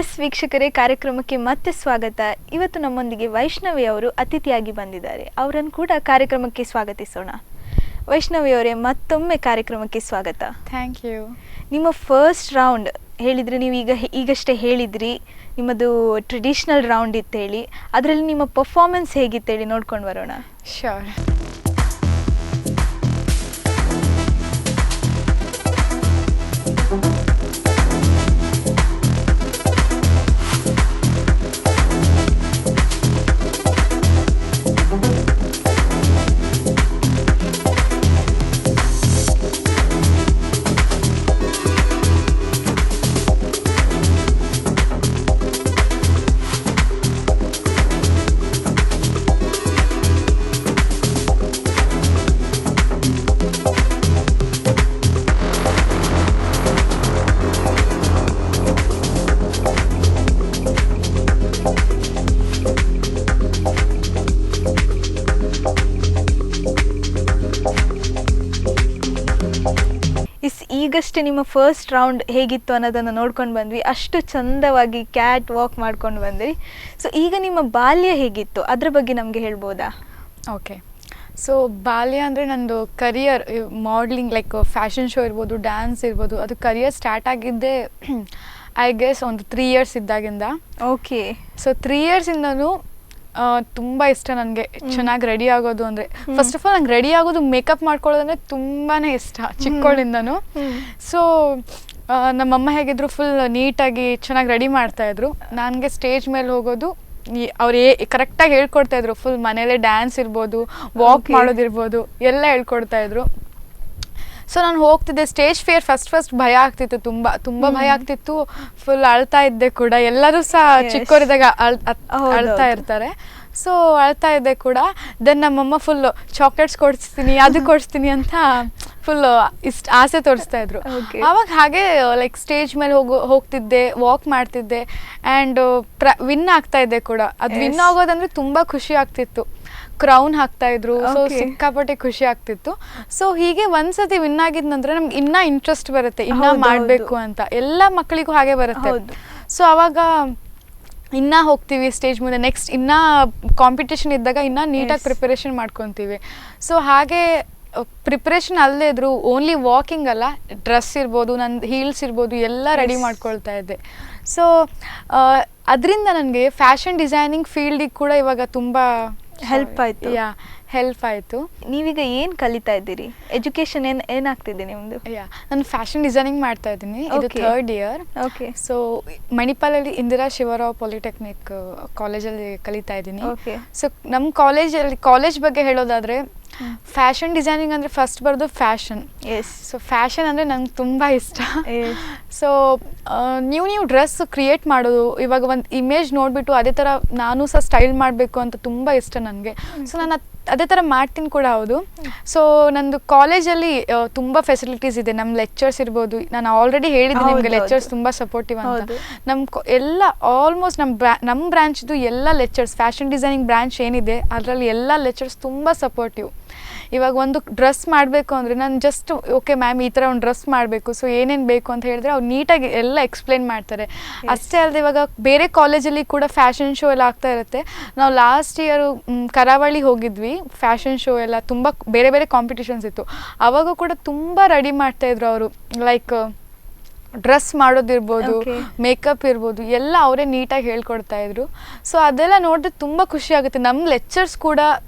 ಎಸ್ ವೀಕ್ಷಕರೇ, ಕಾರ್ಯಕ್ರಮಕ್ಕೆ ಮತ್ತೆ ಸ್ವಾಗತ. ಇವತ್ತು ನಮ್ಮೊಂದಿಗೆ ವೈಷ್ಣವಿ ಅವರು ಅತಿಥಿಯಾಗಿ ಬಂದಿದ್ದಾರೆ. ಅವರನ್ನು ಕೂಡ ಕಾರ್ಯಕ್ರಮಕ್ಕೆ ಸ್ವಾಗತಿಸೋಣ. ವೈಷ್ಣವಿ ಅವರೇ, ಮತ್ತೊಮ್ಮೆ ಕಾರ್ಯಕ್ರಮಕ್ಕೆ ಸ್ವಾಗತ.
Thank you.
ನಿಮ್ಮ ಫಸ್ಟ್ ರೌಂಡ್ ಹೇಳಿದರೆ, ನೀವು ಈಗಷ್ಟೇ ಹೇಳಿದ್ರಿ ನಿಮ್ಮದು ಟ್ರೆಡಿಷ್ನಲ್ ರೌಂಡ್ ಇತ್ತೇಳಿ, ಅದರಲ್ಲಿ ನಿಮ್ಮ ಪರ್ಫಾರ್ಮೆನ್ಸ್ ಹೇಗಿತ್ತೇಳಿ ನೋಡ್ಕೊಂಡು ಬರೋಣ.
ಶ್ಯೂರ್.
ಈಗಷ್ಟೇ ನಿಮ್ಮ ಫಸ್ಟ್ ರೌಂಡ್ ಹೇಗಿತ್ತು ಅನ್ನೋದನ್ನು ನೋಡ್ಕೊಂಡು ಬಂದ್ವಿ. ಅಷ್ಟು ಚಂದವಾಗಿ ಕ್ಯಾಟ್ ವಾಕ್ ಮಾಡ್ಕೊಂಡು ಬಂದ್ರಿ. ಸೊ ಈಗ ನಿಮ್ಮ ಬಾಲ್ಯ ಹೇಗಿತ್ತು, ಅದ್ರ ಬಗ್ಗೆ ನಮಗೆ ಹೇಳ್ಬೋದಾ?
ಓಕೆ, ಸೊ ಬಾಲ್ಯ ಅಂದರೆ ನಂದು career modelling, like fashion show ಇರ್ಬೋದು, ಡ್ಯಾನ್ಸ್ ಇರ್ಬೋದು, ಅದು ಕರಿಯರ್ ಸ್ಟಾರ್ಟ್ ಆಗಿದ್ದೇ ಐ ಗೆಸ್ ಒಂದು 3 years ಇದ್ದಾಗಿಂದ.
ಓಕೆ,
ಸೊ 3 yearsಯಿಂದನೂ ತುಂಬ ಇಷ್ಟ ನನಗೆ ಚೆನ್ನಾಗಿ ರೆಡಿ ಆಗೋದು ಅಂದರೆ. ಫಸ್ಟ್ ಆಫ್ ಆಲ್ ನಂಗೆ ರೆಡಿ ಆಗೋದು, ಮೇಕಪ್ ಮಾಡ್ಕೊಳ್ಳೋದಂದರೆ ತುಂಬಾ ಇಷ್ಟ ಚಿಕ್ಕವಳಿಂದನೂ. ಸೊ ನಮ್ಮಮ್ಮ ಹೇಗಿದ್ರು ಫುಲ್ ನೀಟಾಗಿ ಚೆನ್ನಾಗಿ ರೆಡಿ ಮಾಡ್ತಾಯಿದ್ರು. ನನಗೆ ಸ್ಟೇಜ್ ಮೇಲೆ ಹೋಗೋದು ಅವ್ರು ಕರೆಕ್ಟಾಗಿ ಹೇಳ್ಕೊಡ್ತಾಯಿದ್ರು. ಫುಲ್ ಮನೇಲೇ ಡ್ಯಾನ್ಸ್ ಇರ್ಬೋದು, ವಾಕ್ ಮಾಡೋದಿರ್ಬೋದು ಎಲ್ಲ ಹೇಳ್ಕೊಡ್ತಾಯಿದ್ರು. ಸೊ ನಾನು ಹೋಗ್ತಿದ್ದೆ. ಸ್ಟೇಜ್ ಫಿಯರ್ ಫಸ್ಟ್ ಭಯ ಆಗ್ತಿತ್ತು, ತುಂಬ ಭಯ ಆಗ್ತಿತ್ತು. ಫುಲ್ ಅಳ್ತಾ ಇದ್ದೆ ಕೂಡ. ಎಲ್ಲರೂ ಸಹ ಚಿಕ್ಕವರಿದ್ದಾಗ ಅಳ್ತಾ ಇರ್ತಾರೆ. ಸೊ ಅಳ್ತಾ ಇದ್ದೆ ಕೂಡ. ದೆನ್ ನಮ್ಮಮ್ಮ ಫುಲ್ ಚಾಕ್ಲೇಟ್ಸ್ ಕೊಡಿಸ್ತೀನಿ, ಅದು ಕೊಡಿಸ್ತೀನಿ ಅಂತ ಫುಲ್ ಆಸೆ ತೋರಿಸ್ತಾ ಇದ್ರು. ಆವಾಗ ಹಾಗೆ ಲೈಕ್ ಸ್ಟೇಜ್ ಮೇಲೆ ಹೋಗ್ತಿದ್ದೆ, ವಾಕ್ ಮಾಡ್ತಿದ್ದೆ, ಆ್ಯಂಡ್ ವಿನ್ ಆಗ್ತಾ ಇದ್ದೆ ಕೂಡ. ಅದು ವಿನ್ ಆಗೋದಂದ್ರೆ ತುಂಬ ಖುಷಿ ಆಗ್ತಿತ್ತು. ಕ್ರೌನ್ ಹಾಕ್ತಾ ಇದ್ರು. ಸೊ ಸಿಕ್ಕಾಪಟ್ಟೆ ಖುಷಿ ಆಗ್ತಿತ್ತು. ಸೊ ಹೀಗೆ ಒಂದ್ಸತಿ ವಿನ್ ಆಗಿದ ನಂತರ ನಮ್ಗೆ ಇನ್ನೂ ಇಂಟ್ರೆಸ್ಟ್ ಬರುತ್ತೆ, ಇನ್ನೂ ಮಾಡಬೇಕು ಅಂತ. ಎಲ್ಲ ಮಕ್ಕಳಿಗೂ ಹಾಗೆ ಬರುತ್ತೆ. ಸೊ ಅವಾಗ ಇನ್ನೂ ಹೋಗ್ತೀವಿ ಸ್ಟೇಜ್ ಮುಂದೆ. ನೆಕ್ಸ್ಟ್ ಇನ್ನೂ ಕಾಂಪಿಟೇಷನ್ ಇದ್ದಾಗ ಇನ್ನೂ ನೀಟಾಗಿ ಪ್ರಿಪರೇಷನ್ ಮಾಡ್ಕೊತೀವಿ. ಸೊ ಹಾಗೆ ಪ್ರಿಪ್ರೇಷನ್ ಅಲ್ಲೇ ಇದ್ರು, ಓನ್ಲಿ ವಾಕಿಂಗ್ ಅಲ್ಲ, ಡ್ರೆಸ್ ಇರ್ಬೋದು, ನನ್ನ ಹೀಲ್ಸ್ ಇರ್ಬೋದು, ಎಲ್ಲ ರೆಡಿ ಮಾಡ್ಕೊಳ್ತಾ ಇದ್ದೆ. ಸೊ ಅದರಿಂದ ನನಗೆ ಫ್ಯಾಷನ್ ಡಿಸೈನಿಂಗ್ ಫೀಲ್ಡಿಗೆ ಕೂಡ ಇವಾಗ ತುಂಬ
ಹೆಲ್ಪ್ ಆಯಿತು.
ಹೆಲ್ಪ್ ಆಯಿತು.
ನೀವೀಗ ಏನು ಕಲಿತಾ ಇದ್ದೀರಿ? ಎಜುಕೇಶನ್ ಏನಾಗ್ತಿದೆ ನಿಮ್ಮದು?
ನಾನು ಫ್ಯಾಷನ್ ಡಿಸೈನಿಂಗ್ ಮಾಡ್ತಾ ಇದ್ದೀನಿ. ಇದು 3rd year.
ಓಕೆ.
ಸೊ ಮಣಿಪಾಲಲ್ಲಿ ಇಂದಿರಾ ಶಿವರಾವ್ ಪಾಲಿಟೆಕ್ನಿಕ್ ಕಾಲೇಜಲ್ಲಿ ಕಲಿತಾ ಇದ್ದೀನಿ. ಸೊ ನಮ್ಮ ಕಾಲೇಜ್ ಬಗ್ಗೆ ಹೇಳೋದಾದರೆ, ಫ್ಯಾಷನ್ ಡಿಸೈನಿಂಗ್ ಅಂದರೆ ಫಸ್ಟ್ ಬರೋದು ಫ್ಯಾಷನ್. ಸೊ ಫ್ಯಾಷನ್ ಅಂದರೆ ನಂಗೆ ತುಂಬ ಇಷ್ಟ. ಸೊ ನೀವು ಡ್ರೆಸ್ ಕ್ರಿಯೇಟ್ ಮಾಡೋದು, ಇವಾಗ ಒಂದು ಇಮೇಜ್ ನೋಡಿಬಿಟ್ಟು ಅದೇ ಥರ ನಾನು ಸಹ ಸ್ಟೈಲ್ ಮಾಡಬೇಕು ಅಂತ ತುಂಬ ಇಷ್ಟ ನನಗೆ. ಸೊ ನಾನು ಅದೇ ಥರ ಮಾಡ್ತೀನಿ ಕೂಡ. ಹೌದು. ಸೊ ನಂದು ಕಾಲೇಜಲ್ಲಿ ತುಂಬ ಫೆಸಿಲಿಟೀಸ್ ಇದೆ. ನಮ್ಮ ಲೆಕ್ಚರ್ಸ್ ಇರ್ಬೋದು, ನಾನು ಆಲ್ರೆಡಿ ಹೇಳಿದ್ದೀನಿ ನಿಮಗೆ, ಲೆಕ್ಚರ್ಸ್ ತುಂಬ ಸಪೋರ್ಟಿವ್ ಅಂತ. ಎಲ್ಲ ಆಲ್ಮೋಸ್ಟ್ ನಮ್ಮ ಬ್ರಾಂಚ್ದು ಎಲ್ಲ ಲೆಕ್ಚರ್ಸ್, ಫ್ಯಾಷನ್ ಡಿಸೈನಿಂಗ್ ಬ್ರಾಂಚ್ ಏನಿದೆ ಅದರಲ್ಲಿ ಎಲ್ಲ ಲೆಕ್ಚರ್ಸ್ ತುಂಬ ಸಪೋರ್ಟಿವ್. ಇವಾಗ ಒಂದು ಡ್ರೆಸ್ ಮಾಡಬೇಕು ಅಂದರೆ ನಾನು ಜಸ್ಟ್ ಓಕೆ ಮ್ಯಾಮ್ ಈ ಥರ ಒಂದು ಡ್ರೆಸ್ ಮಾಡಬೇಕು, ಸೊ ಏನೇನು ಬೇಕು ಅಂತ ಹೇಳಿದ್ರೆ ಅವ್ರು ನೀಟಾಗಿ ಎಲ್ಲ ಎಕ್ಸ್ಪ್ಲೇನ್ ಮಾಡ್ತಾರೆ. ಅಷ್ಟೇ ಅಲ್ಲದೆ ಇವಾಗ ಬೇರೆ ಕಾಲೇಜಲ್ಲಿ ಕೂಡ ಫ್ಯಾಷನ್ ಶೋ ಎಲ್ಲ ಆಗ್ತಾ ಇರುತ್ತೆ. ನಾವು ಲಾಸ್ಟ್ ಇಯರು ಕರಾವಳಿ ಹೋಗಿದ್ವಿ. ಫ್ಯಾಷನ್ ಶೋ ಎಲ್ಲ ತುಂಬ ಬೇರೆ ಬೇರೆ ಕಾಂಪಿಟಿಷನ್ಸ್ ಇತ್ತು. ಆವಾಗ ಕೂಡ ತುಂಬ ರೆಡಿ ಮಾಡ್ತಾಯಿದ್ರು ಅವರು. ಲೈಕ್ ಡ್ರೆಸ್ ಮಾಡೋದಿರ್ಬೋದು, ಮೇಕಪ್ ಇರ್ಬೋದು, ಎಲ್ಲ ಅವರೇ ನೀಟಾಗಿ ಹೇಳ್ಕೊಡ್ತಾಯಿದ್ರು. ಸೊ ಅದೆಲ್ಲ ನೋಡಿದ್ರೆ ತುಂಬ ಖುಷಿ ಆಗುತ್ತೆ. ನಮ್ಮ ಲೆಕ್ಚರ್ಸ್ ಕೂಡ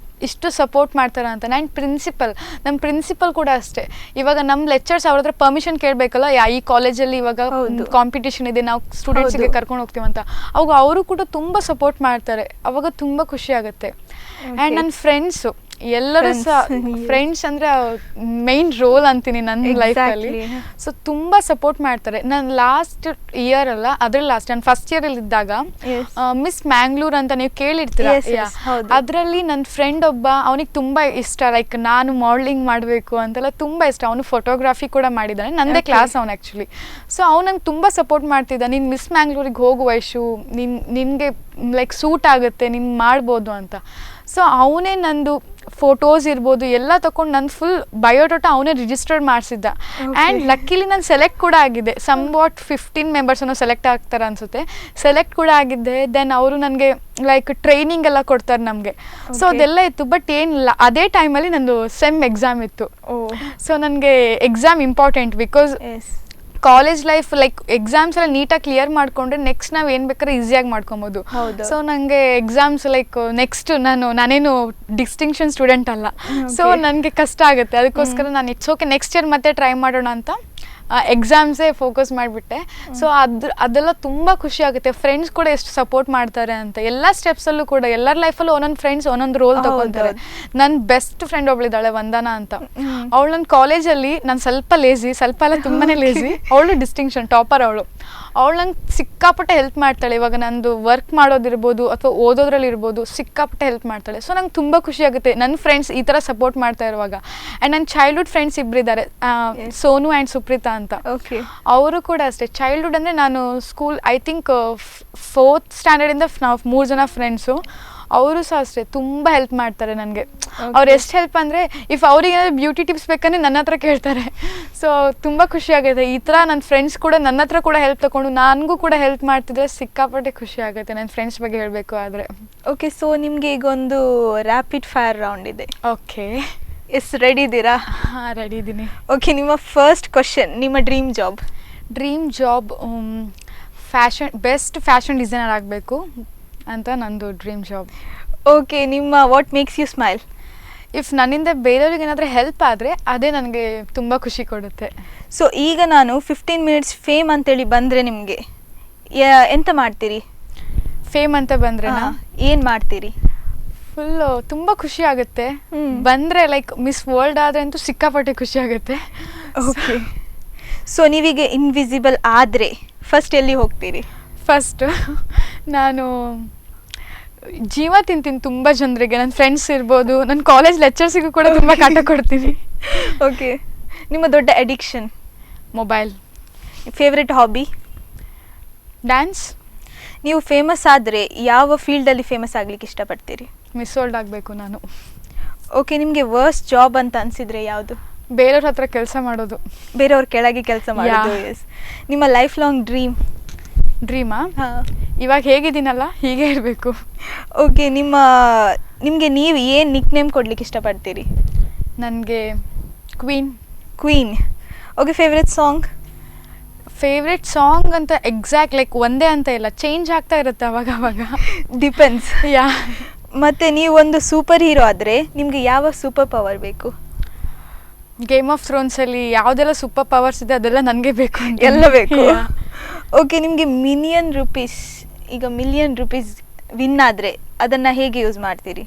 ಇಷ್ಟು ಸಪೋರ್ಟ್ ಮಾಡ್ತಾರೆ ಅಂತ. ಆ್ಯಂಡ್ ನಮ್ಮ ಪ್ರಿನ್ಸಿಪಲ್ ಕೂಡ ಅಷ್ಟೇ. ಇವಾಗ ನಮ್ಮ ಲೆಕ್ಚರ್ಸ್ ಅವ್ರ ಹತ್ರ ಪರ್ಮಿಷನ್ ಕೇಳಬೇಕಲ್ಲ, ಈ ಕಾಲೇಜಲ್ಲಿ ಇವಾಗ ಕಾಂಪಿಟೇಷನ್ ಇದೆ, ನಾವು ಸ್ಟೂಡೆಂಟ್ಸಿಗೆ ಕರ್ಕೊಂಡು ಹೋಗ್ತೀವಿ ಅಂತ. ಅವಾಗ ಅವರು ಕೂಡ ತುಂಬ ಸಪೋರ್ಟ್ ಮಾಡ್ತಾರೆ. ಅವಾಗ ತುಂಬ ಖುಷಿ ಆಗುತ್ತೆ. ಆ್ಯಂಡ್ ನನ್ನ ಫ್ರೆಂಡ್ಸು ಎಲ್ಲರೂ ಸಹ, ಫ್ರೆಂಡ್ಸ್ ಅಂದರೆ ಮೈನ್ ರೋಲ್ ಅಂತೀನಿ ನನ್ನ ಲೈಫಲ್ಲಿ. ಸೊ ತುಂಬ ಸಪೋರ್ಟ್ ಮಾಡ್ತಾರೆ. ನಾನು ಲಾಸ್ಟ್ ಇಯರ್ ಅಲ್ಲ, ಅದ್ರಲ್ಲಿ ಲಾಸ್ಟ್ ನಾನು ಫಸ್ಟ್ ಇಯರಲ್ಲಿ ಇದ್ದಾಗ ಮಿಸ್ ಮ್ಯಾಂಗ್ಳೂರ್ ಅಂತ ನೀವು ಕೇಳಿರ್ತೀರ, ಅದರಲ್ಲಿ ನನ್ನ ಫ್ರೆಂಡ್ ಒಬ್ಬ, ಅವನಿಗೆ ತುಂಬ ಇಷ್ಟ, ಲೈಕ್ ನಾನು ಮಾಡಲಿಂಗ್ ಮಾಡಬೇಕು ಅಂತೆಲ್ಲ ತುಂಬ ಇಷ್ಟ. ಅವನು ಫೋಟೋಗ್ರಾಫಿ ಕೂಡ ಮಾಡಿದ್ದಾನೆ, ನನ್ನದೇ ಕ್ಲಾಸ್ ಅವನು ಆ್ಯಕ್ಚುಲಿ. ಸೊ ಅವ್ನು ನಂಗೆ ತುಂಬ ಸಪೋರ್ಟ್ ಮಾಡ್ತಿದ್ದ, ನೀನು ಮಿಸ್ ಮ್ಯಾಂಗ್ಳೂರಿಗೆ ಹೋಗು ವೈಶು, ನಿನಗೆ ಲೈಕ್ ಸೂಟ್ ಆಗುತ್ತೆ, ನೀನು ಮಾಡ್ಬೋದು ಅಂತ. ಸೊ ಅವನೇ ನಂದು ಫೋಟೋಸ್ ಇರ್ಬೋದು ಎಲ್ಲ ತಗೊಂಡು ನನ್ನ ಫುಲ್ ಬಯೋಡಾಟಾ ಅವನೇ ರಿಜಿಸ್ಟರ್ ಮಾಡಿಸಿದ್ದ. ಆ್ಯಂಡ್ ಲಕ್ಕಿಲಿ ನಾನು ಸೆಲೆಕ್ಟ್ ಕೂಡ ಆಗಿದ್ದೆ. ಸಮ್ವಾಟ್ 15 ಮೆಂಬರ್ಸನ್ನು ಸೆಲೆಕ್ಟ್ ಆಗ್ತಾರೆ ಅನಿಸುತ್ತೆ, ಸೆಲೆಕ್ಟ್ ಕೂಡ ಆಗಿದ್ದೆ. ದೆನ್ ಅವರು ನನಗೆ ಲೈಕ್ ಟ್ರೈನಿಂಗ್ ಎಲ್ಲ ಕೊಡ್ತಾರೆ ನಮಗೆ. ಸೊ ಅದೆಲ್ಲ ಇತ್ತು. ಬಟ್ ಏನಿಲ್ಲ, ಅದೇ ಟೈಮಲ್ಲಿ ನಂದು ಸೆಮ್ ಎಕ್ಸಾಮ್ ಇತ್ತು. ಸೊ ನನಗೆ exam important, because college life like exams ಎಲ್ಲ ನೀಟಾಗಿ ಕ್ಲಿಯರ್ ಮಾಡಿಕೊಂಡ್ರೆ ನೆಕ್ಸ್ಟ್ ನಾವು ಏನು ಬೇಕಾದ್ರೆ ಈಸಿಯಾಗಿ ಮಾಡ್ಕೊಬೋದು. ಸೊ ನನಗೆ ಎಕ್ಸಾಮ್ಸ್ ಲೈಕ್ ನೆಕ್ಸ್ಟ್ ನಾನೇನು ಡಿಸ್ಟಿಂಕ್ಷನ್ ಸ್ಟೂಡೆಂಟ್ ಅಲ್ಲ, ಸೊ ನನಗೆ ಕಷ್ಟ ಆಗುತ್ತೆ. ಅದಕ್ಕೋಸ್ಕರ ನಾನು ಇಟ್ಸ್ ಓಕೆ ನೆಕ್ಸ್ಟ್ ಇಯರ್ ಮತ್ತೆ ಟ್ರೈ ಮಾಡೋಣ ಅಂತ ಎಕ್ಸಾಮ್ಸೇ ಫೋಕಸ್ ಮಾಡಿಬಿಟ್ಟೆ. ಸೊ ಅದೆಲ್ಲ ತುಂಬ ಖುಷಿ ಆಗುತ್ತೆ. ಫ್ರೆಂಡ್ಸ್ ಕೂಡ ಎಷ್ಟು ಸಪೋರ್ಟ್ ಮಾಡ್ತಾರೆ ಅಂತ ಎಲ್ಲ ಸ್ಟೆಪ್ಸಲ್ಲೂ ಕೂಡ. ಎಲ್ಲರ ಲೈಫಲ್ಲೂ ಒಂದೊಂದು ಫ್ರೆಂಡ್ಸ್ ಒಂದೊಂದು ರೋಲ್ ತಗೊತಾರೆ. ನನ್ನ ಬೆಸ್ಟ್ ಫ್ರೆಂಡ್ ಒಬ್ಳಿದ್ದಾಳೆ, ವಂದನಾ ಅಂತ. ಅವಳು ನನ್ನ ಕಾಲೇಜಲ್ಲಿ, ನಾನು ಸ್ವಲ್ಪ ಲೇಸಿ, ಸ್ವಲ್ಪ ಅಲ್ಲ ತುಂಬಾ ಲೇಸಿ, ಅವಳು ಡಿಸ್ಟಿಂಕ್ಷನ್ ಟಾಪರ್. ಅವಳು ನಂಗೆ ಸಿಕ್ಕಾಪಟ್ಟೆ ಹೆಲ್ಪ್ ಮಾಡ್ತಾಳೆ. ಇವಾಗ ನಂದು ವರ್ಕ್ ಮಾಡೋದಿರ್ಬೋದು ಅಥವಾ ಓದೋದ್ರಲ್ಲಿ ಇರ್ಬೋದು, ಸಿಕ್ಕಾಪಟ್ಟೆ ಹೆಲ್ಪ್ ಮಾಡ್ತಾಳೆ. ಸೊ ನಂಗೆ ತುಂಬ ಖುಷಿ ಆಗುತ್ತೆ ನನ್ನ ಫ್ರೆಂಡ್ಸ್ ಈ ಥರ ಸಪೋರ್ಟ್ ಮಾಡ್ತಾ ಇರುವಾಗ. ಆ್ಯಂಡ್ ನನ್ನ ಚೈಲ್ಡ್ಹುಡ್ ಫ್ರೆಂಡ್ಸ್ ಇಬ್ಬರಿದ್ದಾರೆ, ಸೋನು ಆ್ಯಂಡ್ ಸುಪ್ರೀತಾ ಅಂತ. ಅವರು ಕೂಡ ಅಷ್ಟೇ. ಚೈಲ್ಡ್ಹುಡ್ ಅಂದರೆ ನಾನು ಸ್ಕೂಲ್ ಐ ಥಿಂಕ್ 4th ಸ್ಟ್ಯಾಂಡರ್ಡಿಂದ ನಾವು 3 ಜನ ಫ್ರೆಂಡ್ಸು. ಅವರು ಸಹ ಅಷ್ಟೇ ತುಂಬ ಹೆಲ್ಪ್ ಮಾಡ್ತಾರೆ ನನಗೆ. ಅವ್ರು ಎಷ್ಟು ಹೆಲ್ಪ್ ಅಂದರೆ, ಇಫ್ ಅವ್ರಿಗೆ ಏನಾದ್ರು ಬ್ಯೂಟಿ ಟಿಪ್ಸ್ ಬೇಕಂದ್ರೆ ನನ್ನ ಹತ್ರ ಕೇಳ್ತಾರೆ. ಸೊ ತುಂಬ ಖುಷಿ ಆಗುತ್ತೆ. ಈ ಥರ ನನ್ನ ಫ್ರೆಂಡ್ಸ್ ಕೂಡ ನನ್ನ ಹತ್ರ ಕೂಡ ಹೆಲ್ಪ್ ತೊಗೊಂಡು ನನಗೂ ಕೂಡ ಹೆಲ್ಪ್ ಮಾಡ್ತಿದ್ರೆ ಸಿಕ್ಕಾಪಟ್ಟೆ ಖುಷಿ ಆಗುತ್ತೆ ನನ್ನ ಫ್ರೆಂಡ್ಸ್ ಬಗ್ಗೆ ಹೇಳಬೇಕು ಆದರೆ.
ಓಕೆ, ಸೊ ನಿಮಗೆ ಈಗ ಒಂದು ರ್ಯಾಪಿಡ್ ಫೈರ್ ರೌಂಡ್ ಇದೆ.
ಓಕೆ,
ರೆಡಿ ಇದ್ದೀರಾ?
ಹಾಂ, ರೆಡಿ ಇದ್ದೀನಿ.
ಓಕೆ, ನಿಮ್ಮ ಫಸ್ಟ್ ಕ್ವಶನ್, ನಿಮ್ಮ dream job? Best fashion designer ಆಗಬೇಕು ಅಂತ ನಂದು ಡ್ರೀಮ್ ಜಾಬ್. ಓಕೆ, ನಿಮ್ಮ what makes you smile?
If ನನ್ನಿಂದ ಬೇರೆಯವ್ರಿಗೆ ಏನಾದರೂ ಹೆಲ್ಪ್ ಆದರೆ ಅದೇ ನನಗೆ ತುಂಬ ಖುಷಿ ಕೊಡುತ್ತೆ.
ಸೊ ಈಗ ನಾನು 15 ಮಿನಿಟ್ಸ್ ಫೇಮ್ ಅಂತೇಳಿ ಬಂದರೆ ನಿಮಗೆ ಎಂತ ಮಾಡ್ತೀರಿ?
ಫೇಮ್ ಅಂತ ಬಂದರೆ
ಏನು ಮಾಡ್ತೀರಿ?
ಫುಲ್ಲು ತುಂಬ ಖುಷಿ ಆಗುತ್ತೆ. ಬಂದರೆ ಲೈಕ್ ಮಿಸ್ ವರ್ಲ್ಡ್ ಆದರೆ ಅಂತೂ ಸಿಕ್ಕಾಪಟ್ಟೆ ಖುಷಿ ಆಗುತ್ತೆ.
ಓಕೆ, ಸೊ ನೀವೀಗ ಇನ್ವಿಸಿಬಲ್ ಆದರೆ ಫಸ್ಟ್ ಎಲ್ಲಿ ಹೋಗ್ತೀರಿ?
ಫಸ್ಟ್ ನಾನು ಜೀವ ತಿಂತೀನಿ ತುಂಬ ಜನರಿಗೆ, ನನ್ನ ಫ್ರೆಂಡ್ಸ್ ಇರ್ಬೋದು, ನನ್ನ ಕಾಲೇಜ್ ಲೆಕ್ಚರ್ಸಿಗೂ ಕೂಡ ತುಂಬ ಕಾಟ ಕೊಡ್ತೀನಿ.
ಓಕೆ, ನಿಮ್ಮ ದೊಡ್ಡ addiction?
Mobile.
Favourite hobby?
Dance.
ನೀವು ಫೇಮಸ್ ಆದರೆ ಯಾವ ಫೀಲ್ಡಲ್ಲಿ ಫೇಮಸ್ ಆಗಲಿಕ್ಕೆ ಇಷ್ಟಪಡ್ತೀರಿ?
ಮಿಸ್ ವರ್ಲ್ಡ್ ಆಗಬೇಕು ನಾನು.
ಓಕೆ, ನಿಮಗೆ ವರ್ಸ್ಟ್ ಜಾಬ್ ಅಂತ ಅನಿಸಿದರೆ ಯಾವುದು?
ಬೇರೆಯವ್ರ ಹತ್ರ ಕೆಲಸ ಮಾಡೋದು,
ಬೇರೆಯವ್ರ ಕೆಳಗೆ ಕೆಲಸ ಮಾಡೋದು. ಎಸ್. ನಿಮ್ಮ ಲೈಫ್ ಲಾಂಗ್
ಡ್ರೀಮಾ? ಇವಾಗ ಹೇಗಿದ್ದೀನಲ್ಲ ಹೀಗೆ ಇರಬೇಕು.
ಓಕೆ, ನಿಮಗೆ ನೀವು ಏನು ನಿಕ್ ನೇಮ್ ಕೊಡ್ಲಿಕ್ಕೆ ಇಷ್ಟಪಡ್ತೀರಿ?
ನನಗೆ ಕ್ವೀನ್.
ಓಕೆ, ಫೇವ್ರೆಟ್
ಸಾಂಗ್ ಅಂತ ಎಕ್ಸಾಕ್ಟ್ ಲೈಕ್ ಒಂದೇ ಅಂತ ಇಲ್ಲ, ಚೇಂಜ್ ಆಗ್ತಾ ಇರುತ್ತೆ ಅವಾಗ.
ಡಿಪೆಂಡ್ಸ್. ಯಾ. ಮತ್ತು ನೀವು ಒಂದು ಸೂಪರ್ ಹೀರೋ ಆದರೆ ನಿಮಗೆ ಯಾವ ಸೂಪರ್ ಪವರ್ ಬೇಕು?
ಗೇಮ್ ಆಫ್ ಥ್ರೋನ್ಸಲ್ಲಿ ಯಾವುದೆಲ್ಲ ಸೂಪರ್ ಪವರ್ಸ್ ಇದೆ ಅದೆಲ್ಲ ನನಗೆ ಬೇಕು.
ಎಲ್ಲ ಬೇಕು. ಓಕೆ, ನಿಮಗೆ ಮಿಲಿಯನ್ ರುಪೀಸ್ ವಿನ್ ಆದರೆ ಅದನ್ನು ಹೇಗೆ ಯೂಸ್ ಮಾಡ್ತೀರಿ?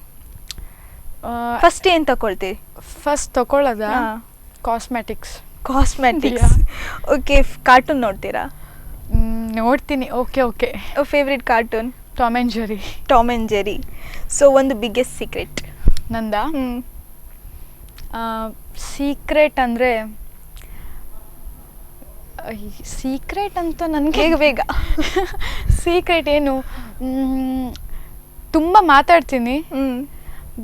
ಫಸ್ಟ್ ಏನು ತಗೊಳ್ತೀರಿ?
ಫಸ್ಟ್ ತಗೊಳ್ಳೋದ ಕಾಸ್ಮೆಟಿಕ್ಸ್.
ಓಕೆ, ಕಾರ್ಟೂನ್ ನೋಡ್ತೀರಾ?
ನೋಡ್ತೀನಿ. Okay.
Favourite cartoon?
Tom and Jerry.
So ಒಂದು ಬಿಗ್ಗೆಸ್ಟ್ ಸೀಕ್ರೆಟ್?
ನಂದಾ? ಸೀಕ್ರೆಟ್ ಅಂದರೆ ಸೀಕ್ರೆಟ್ ಅಂತ ನನಗೆ ಬೇಗ ಸೀಕ್ರೆಟ್ ಏನು, ತುಂಬ ಮಾತಾಡ್ತೀನಿ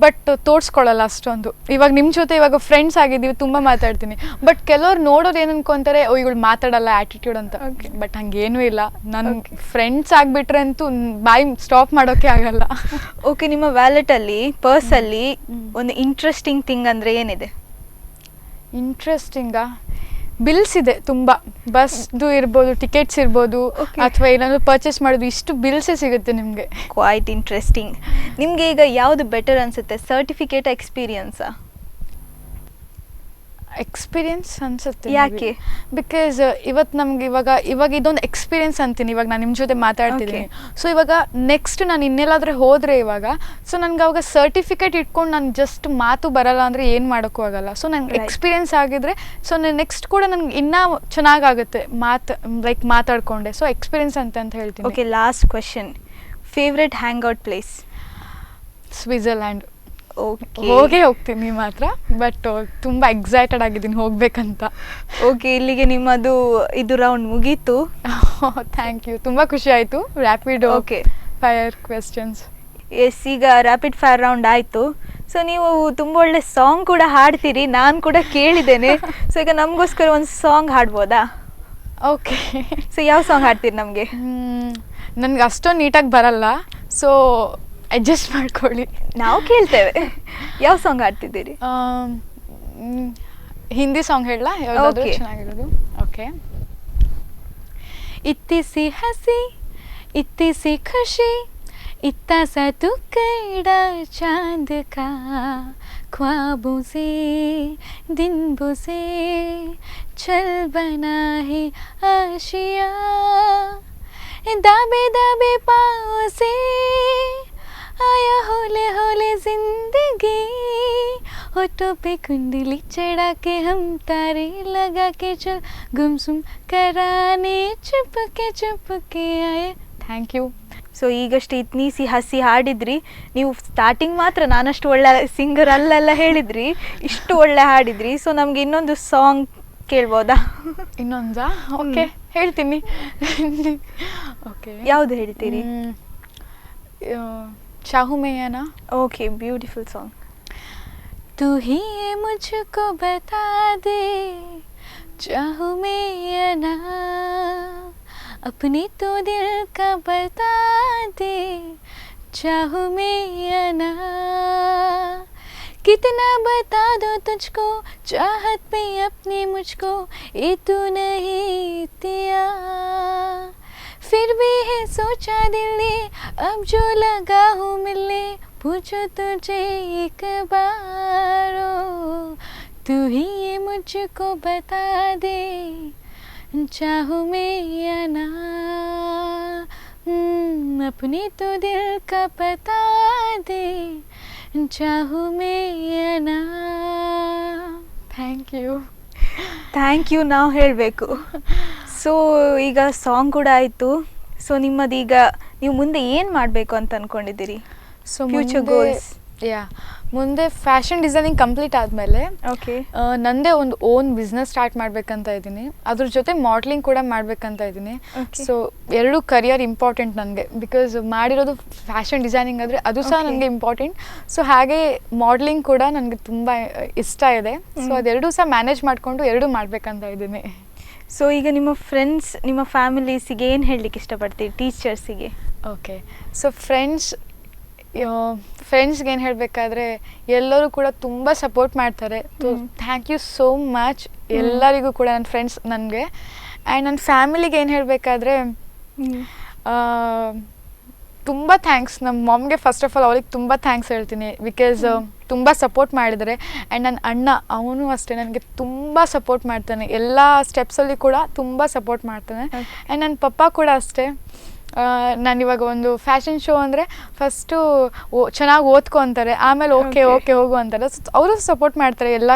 ಬಟ್ ತೋರಿಸ್ಕೊಳ್ಳಲ್ಲ ಅಷ್ಟೊಂದು. ಇವಾಗ ನಿಮ್ಮ ಜೊತೆ ಇವಾಗ ಫ್ರೆಂಡ್ಸ್ ಆಗಿದ್ದೀವಿ, ತುಂಬ ಮಾತಾಡ್ತೀನಿ. ಬಟ್ ಕೆಲವ್ರು ನೋಡೋದು ಏನು ಅನ್ಕೊಂತಾರೆ, ಇವಳು ಮಾತಾಡಲ್ಲ, ಆ್ಯಟಿಟ್ಯೂಡ್ ಅಂತ. ಬಟ್ ಹಂಗೇನೂ ಇಲ್ಲ. ನನ್ನ ಫ್ರೆಂಡ್ಸ್ ಆಗಿಬಿಟ್ರೆ ಅಂತೂ ಬಾಯಿ ಸ್ಟಾಪ್ ಮಾಡೋಕ್ಕೆ ಆಗಲ್ಲ.
ಓಕೆ, ನಿಮ್ಮ ವ್ಯಾಲೆಟಲ್ಲಿ ಪರ್ಸಲ್ಲಿ ಒಂದು ಇಂಟ್ರೆಸ್ಟಿಂಗ್ ಥಿಂಗ್ ಅಂದರೆ ಏನಿದೆ?
ಇಂಟ್ರೆಸ್ಟಿಂಗಾ? ಬಿಲ್ಸ್ ಇದೆ ತುಂಬ, ಬಸ್ದು ಇರ್ಬೋದು, ಟಿಕೆಟ್ಸ್ ಇರ್ಬೋದು, ಅಥವಾ ಏನಾದರೂ ಪರ್ಚೇಸ್ ಮಾಡೋದು, ಇಷ್ಟು ಬಿಲ್ಸೇ ಸಿಗುತ್ತೆ ನಿಮಗೆ.
Quite interesting. ನಿಮಗೆ ಈಗ ಯಾವುದು ಬೆಟರ್ ಅನಿಸುತ್ತೆ, ಸರ್ಟಿಫಿಕೇಟ್ ಎಕ್ಸ್ಪೀರಿಯನ್ಸಾ?
ಎಕ್ಸ್ಪೀರಿಯನ್ಸ್ ಅನ್ಸುತ್ತೆ.
ಯಾಕೆ?
ಬಿಕಾಸ್ ಇವತ್ತು ನಮ್ಗೆ ಇವಾಗ ಇದೊಂದು ಎಕ್ಸ್ಪೀರಿಯನ್ಸ್ ಅಂತೀನಿ. ಇವಾಗ ನಾನು ನಿಮ್ಮ ಜೊತೆ ಮಾತಾಡ್ತಿದ್ದೀನಿ, ಸೊ ಇವಾಗ ನೆಕ್ಸ್ಟ್ ನಾನು ಇನ್ನೆಲ್ಲಾದ್ರೆ ಹೋದರೆ ಇವಾಗ, ಸೊ ನನಗೆ ಅವಾಗ ಸರ್ಟಿಫಿಕೇಟ್ ಇಟ್ಕೊಂಡು ನಾನು ಜಸ್ಟ್ ಮಾತು ಬರಲ್ಲ ಅಂದರೆ ಏನು ಮಾಡೋಕ್ಕೂ ಆಗಲ್ಲ. ಸೊ ನನಗೆ ಎಕ್ಸ್ಪೀರಿಯನ್ಸ್ ಆಗಿದ್ರೆ ಸೊ ನೆಕ್ಸ್ಟ್ ಕೂಡ ನನಗೆ ಇನ್ನೂ ಚೆನ್ನಾಗಾಗುತ್ತೆ ಮಾತಾಡ್ಕೊಂಡೆ. ಸೊ ಎಕ್ಸ್ಪೀರಿಯನ್ಸ್ ಅಂತ ಹೇಳ್ತೀನಿ.
ಓಕೆ, ಲಾಸ್ಟ್ ಕ್ವೆಶನ್, ಫೇವ್ರೆಟ್ ಹ್ಯಾಂಗ್ ಔಟ್ ಪ್ಲೇಸ್?
ಸ್ವಿಟ್ಜರ್ಲ್ಯಾಂಡ್. ಹೋಗ್ತೀನಿ ಮಾತ್ರ, ಬಟ್ ತುಂಬ ಎಕ್ಸೈಟೆಡ್ ಆಗಿದ್ದೀನಿ ಹೋಗ್ಬೇಕಂತ.
ಓಕೆ, ಇಲ್ಲಿಗೆ ನಿಮ್ಮದು ಇದು ರೌಂಡ್ ಮುಗೀತು.
ಥ್ಯಾಂಕ್ ಯು, ತುಂಬ ಖುಷಿ ಆಯಿತು. Rapid fire questions.
ಎಸ್, ಈಗ ರ್ಯಾಪಿಡ್ ಫೈರ್ ರೌಂಡ್ ಆಯಿತು. ಸೊ ನೀವು ತುಂಬ ಒಳ್ಳೆ ಸಾಂಗ್ ಕೂಡ ಹಾಡ್ತೀರಿ, ನಾನು ಕೂಡ ಕೇಳಿದ್ದೇನೆ. ಸೊ ಈಗ ನಮಗೋಸ್ಕರ ಒಂದು ಸಾಂಗ್ ಹಾಡ್ಬೋದಾ?
ಓಕೆ.
ಸೊ ಯಾವ ಸಾಂಗ್ ಹಾಡ್ತೀರಿ ನಮಗೆ?
ನನಗೆ ಅಷ್ಟೊಂದು ನೀಟಾಗಿ ಬರಲ್ಲ, ಸೊ ಅಡ್ಜಸ್ಟ್ ಮಾಡ್ಕೊಳ್ಳಿ.
ನಾವು ಕೇಳ್ತೇವೆ. ಯಾವ ಸಾಂಗ್ ಹಾಡ್ತಿದ್ದೀರಿ?
ಹಿಂದಿ ಸಾಂಗ್ ಹೇಳಲ್ಲ, ಯಾವುದಾದ್ರೂ ಚೆನ್ನಾಗಿರೋದು? ಓಕೆ. ಇತ್ತಿ ಸಿ ಹಸಿ ಇತ್ತಿ ಸಿ ಖುಷಿ इतना सा टुकड़ा चांद का ख्वाबों से दिन बुसे चल बना है आशिया दाबे दाबे पाँव से आया होले होले जिंदगी होठों पे कुंडली चढ़ा के हम तारे लगा के चल गुमसुम कराने चुप के आए. Thank you.
ಸೊ ಈಗಷ್ಟು ಇತ್ನಿ ಸಿ ಹಸಿ ಹಾಡಿದ್ರಿ ನೀವು. ಸ್ಟಾರ್ಟಿಂಗ್ ಮಾತ್ರ ನಾನಷ್ಟು ಒಳ್ಳೆ ಸಿಂಗರ್ ಅಲ್ಲೆಲ್ಲ ಹೇಳಿದ್ರಿ, ಇಷ್ಟು ಒಳ್ಳೆ ಹಾಡಿದ್ರಿ. ಸೊ ನಮಗೆ ಇನ್ನೊಂದು ಸಾಂಗ್ ಕೇಳ್ಬೋದಾ?
ಇನ್ನೊಂದಾ? ಓಕೆ, ಹೇಳ್ತೀನಿ. ಓಕೆ,
ಯಾವುದು ಹೇಳ್ತೀರಿ?
ಚಾಹು ಮೇಯಾನಾ.
Okay, beautiful song.
तू ही मुझको बता दे चाहूँ मैं या ना अपनी तो दिल का बता दे चाहूँ मैं या ना कितना बता दो तुझको चाहत पे अपनी मुझको ये तू नहीं दिया फिर भी है सोचा दिल ने अब जो लगा हूँ मिलने पूछो तुझे एक बार तू ही ये मुझको बता दे चाहूँ मैं या ना अपनी तो दिल का बता दे चाहूँ मैं या ना. Thank you.
ಥ್ಯಾಂಕ್ ಯು ನಾವು ಹೇಳಬೇಕು. ಸೊ ಈಗ ಸಾಂಗ್ ಕೂಡ ಆಯಿತು. ಸೊ ನಿಮ್ಮದೀಗ ನೀವು ಮುಂದೆ ಏನು ಮಾಡಬೇಕು ಅಂತ ಅಂದ್ಕೊಂಡಿದ್ದೀರಿ?
So
future goals?
ಮುಂದೆ ಫ್ಯಾಷನ್ ಡಿಸೈನಿಂಗ್ ಕಂಪ್ಲೀಟ್ ಆದಮೇಲೆ
ಓಕೆ
ನನ್ನದೇ ಒಂದು ಓನ್ ಬಿಸ್ನೆಸ್ ಸ್ಟಾರ್ಟ್ ಮಾಡಬೇಕಂತ ಇದ್ದೀನಿ. ಅದ್ರ ಜೊತೆ ಮಾಡ್ಲಿಂಗ್ ಕೂಡ ಮಾಡಬೇಕಂತ ಇದ್ದೀನಿ. ಸೊ ಎರಡು ಕರಿಯರ್ ಇಂಪಾರ್ಟೆಂಟ್ ನನಗೆ, ಬಿಕಾಸ್ ಮಾಡಿರೋದು ಫ್ಯಾಷನ್ ಡಿಸೈನಿಂಗ್ ಆದರೆ ಅದು ಸಹ ನನಗೆ ಇಂಪಾರ್ಟೆಂಟ್. ಸೊ ಹಾಗೆ ಮಾಡ್ಲಿಂಗ್ ಕೂಡ ನನಗೆ ತುಂಬ ಇಷ್ಟ ಇದೆ. ಸೊ ಅದೆರಡೂ ಸಹ ಮ್ಯಾನೇಜ್ ಮಾಡಿಕೊಂಡು ಎರಡೂ ಮಾಡಬೇಕಂತ ಇದ್ದೀನಿ.
ಸೊ ಈಗ ನಿಮ್ಮ ಫ್ರೆಂಡ್ಸ್, ನಿಮ್ಮ ಫ್ಯಾಮಿಲೀಸಿಗೆ ಏನು ಹೇಳಲಿಕ್ಕೆ ಇಷ್ಟಪಡ್ತೀರಿ? ಟೀಚರ್ಸಿಗೆ?
ಓಕೆ, ಸೊ ಫ್ರೆಂಡ್ಸ್ಗೆ ಏನು ಹೇಳಬೇಕಾದ್ರೆ ಎಲ್ಲರೂ ಕೂಡ ತುಂಬ ಸಪೋರ್ಟ್ ಮಾಡ್ತಾರೆ. ಥ್ಯಾಂಕ್ ಯು ಸೋ ಮಚ್ ಎಲ್ಲರಿಗೂ ಕೂಡ, ನನ್ನ ಫ್ರೆಂಡ್ಸ್ ನನಗೆ. ಆ್ಯಂಡ್ ನನ್ನ ಫ್ಯಾಮಿಲಿಗೆ ಏನು ಹೇಳಬೇಕಾದ್ರೆ ತುಂಬ ಥ್ಯಾಂಕ್ಸ್. ನಮ್ಮ ಮಾಮ್ಗೆ ಫಸ್ಟ್ ಆಫ್ ಆಲ್ ಅವ್ರಿಗೆ ತುಂಬ ಥ್ಯಾಂಕ್ಸ್ ಹೇಳ್ತೀನಿ, ಬಿಕಾಸ್ ತುಂಬ ಸಪೋರ್ಟ್ ಮಾಡಿದ್ದಾರೆ. ಆ್ಯಂಡ್ ನನ್ನ ಅಣ್ಣ, ಅವನು ಅಷ್ಟೇ ನನಗೆ ತುಂಬ ಸಪೋರ್ಟ್ ಮಾಡ್ತಾನೆ, ಎಲ್ಲ ಸ್ಟೆಪ್ಸಲ್ಲಿ ಕೂಡ ತುಂಬ ಸಪೋರ್ಟ್ ಮಾಡ್ತಾನೆ. ಆ್ಯಂಡ್ ನನ್ನ ಪಪ್ಪ ಕೂಡ ಅಷ್ಟೇ. ನಾನಿವಾಗ ಒಂದು ಫ್ಯಾಷನ್ ಶೋ ಅಂದರೆ ಫಸ್ಟು ಚೆನ್ನಾಗಿ ಓದ್ಕೊ ಅಂತಾರೆ, ಆಮೇಲೆ ಓಕೆ ಹೋಗು ಅಂತಾರೆ. ಅವರು ಸಪೋರ್ಟ್ ಮಾಡ್ತಾರೆ.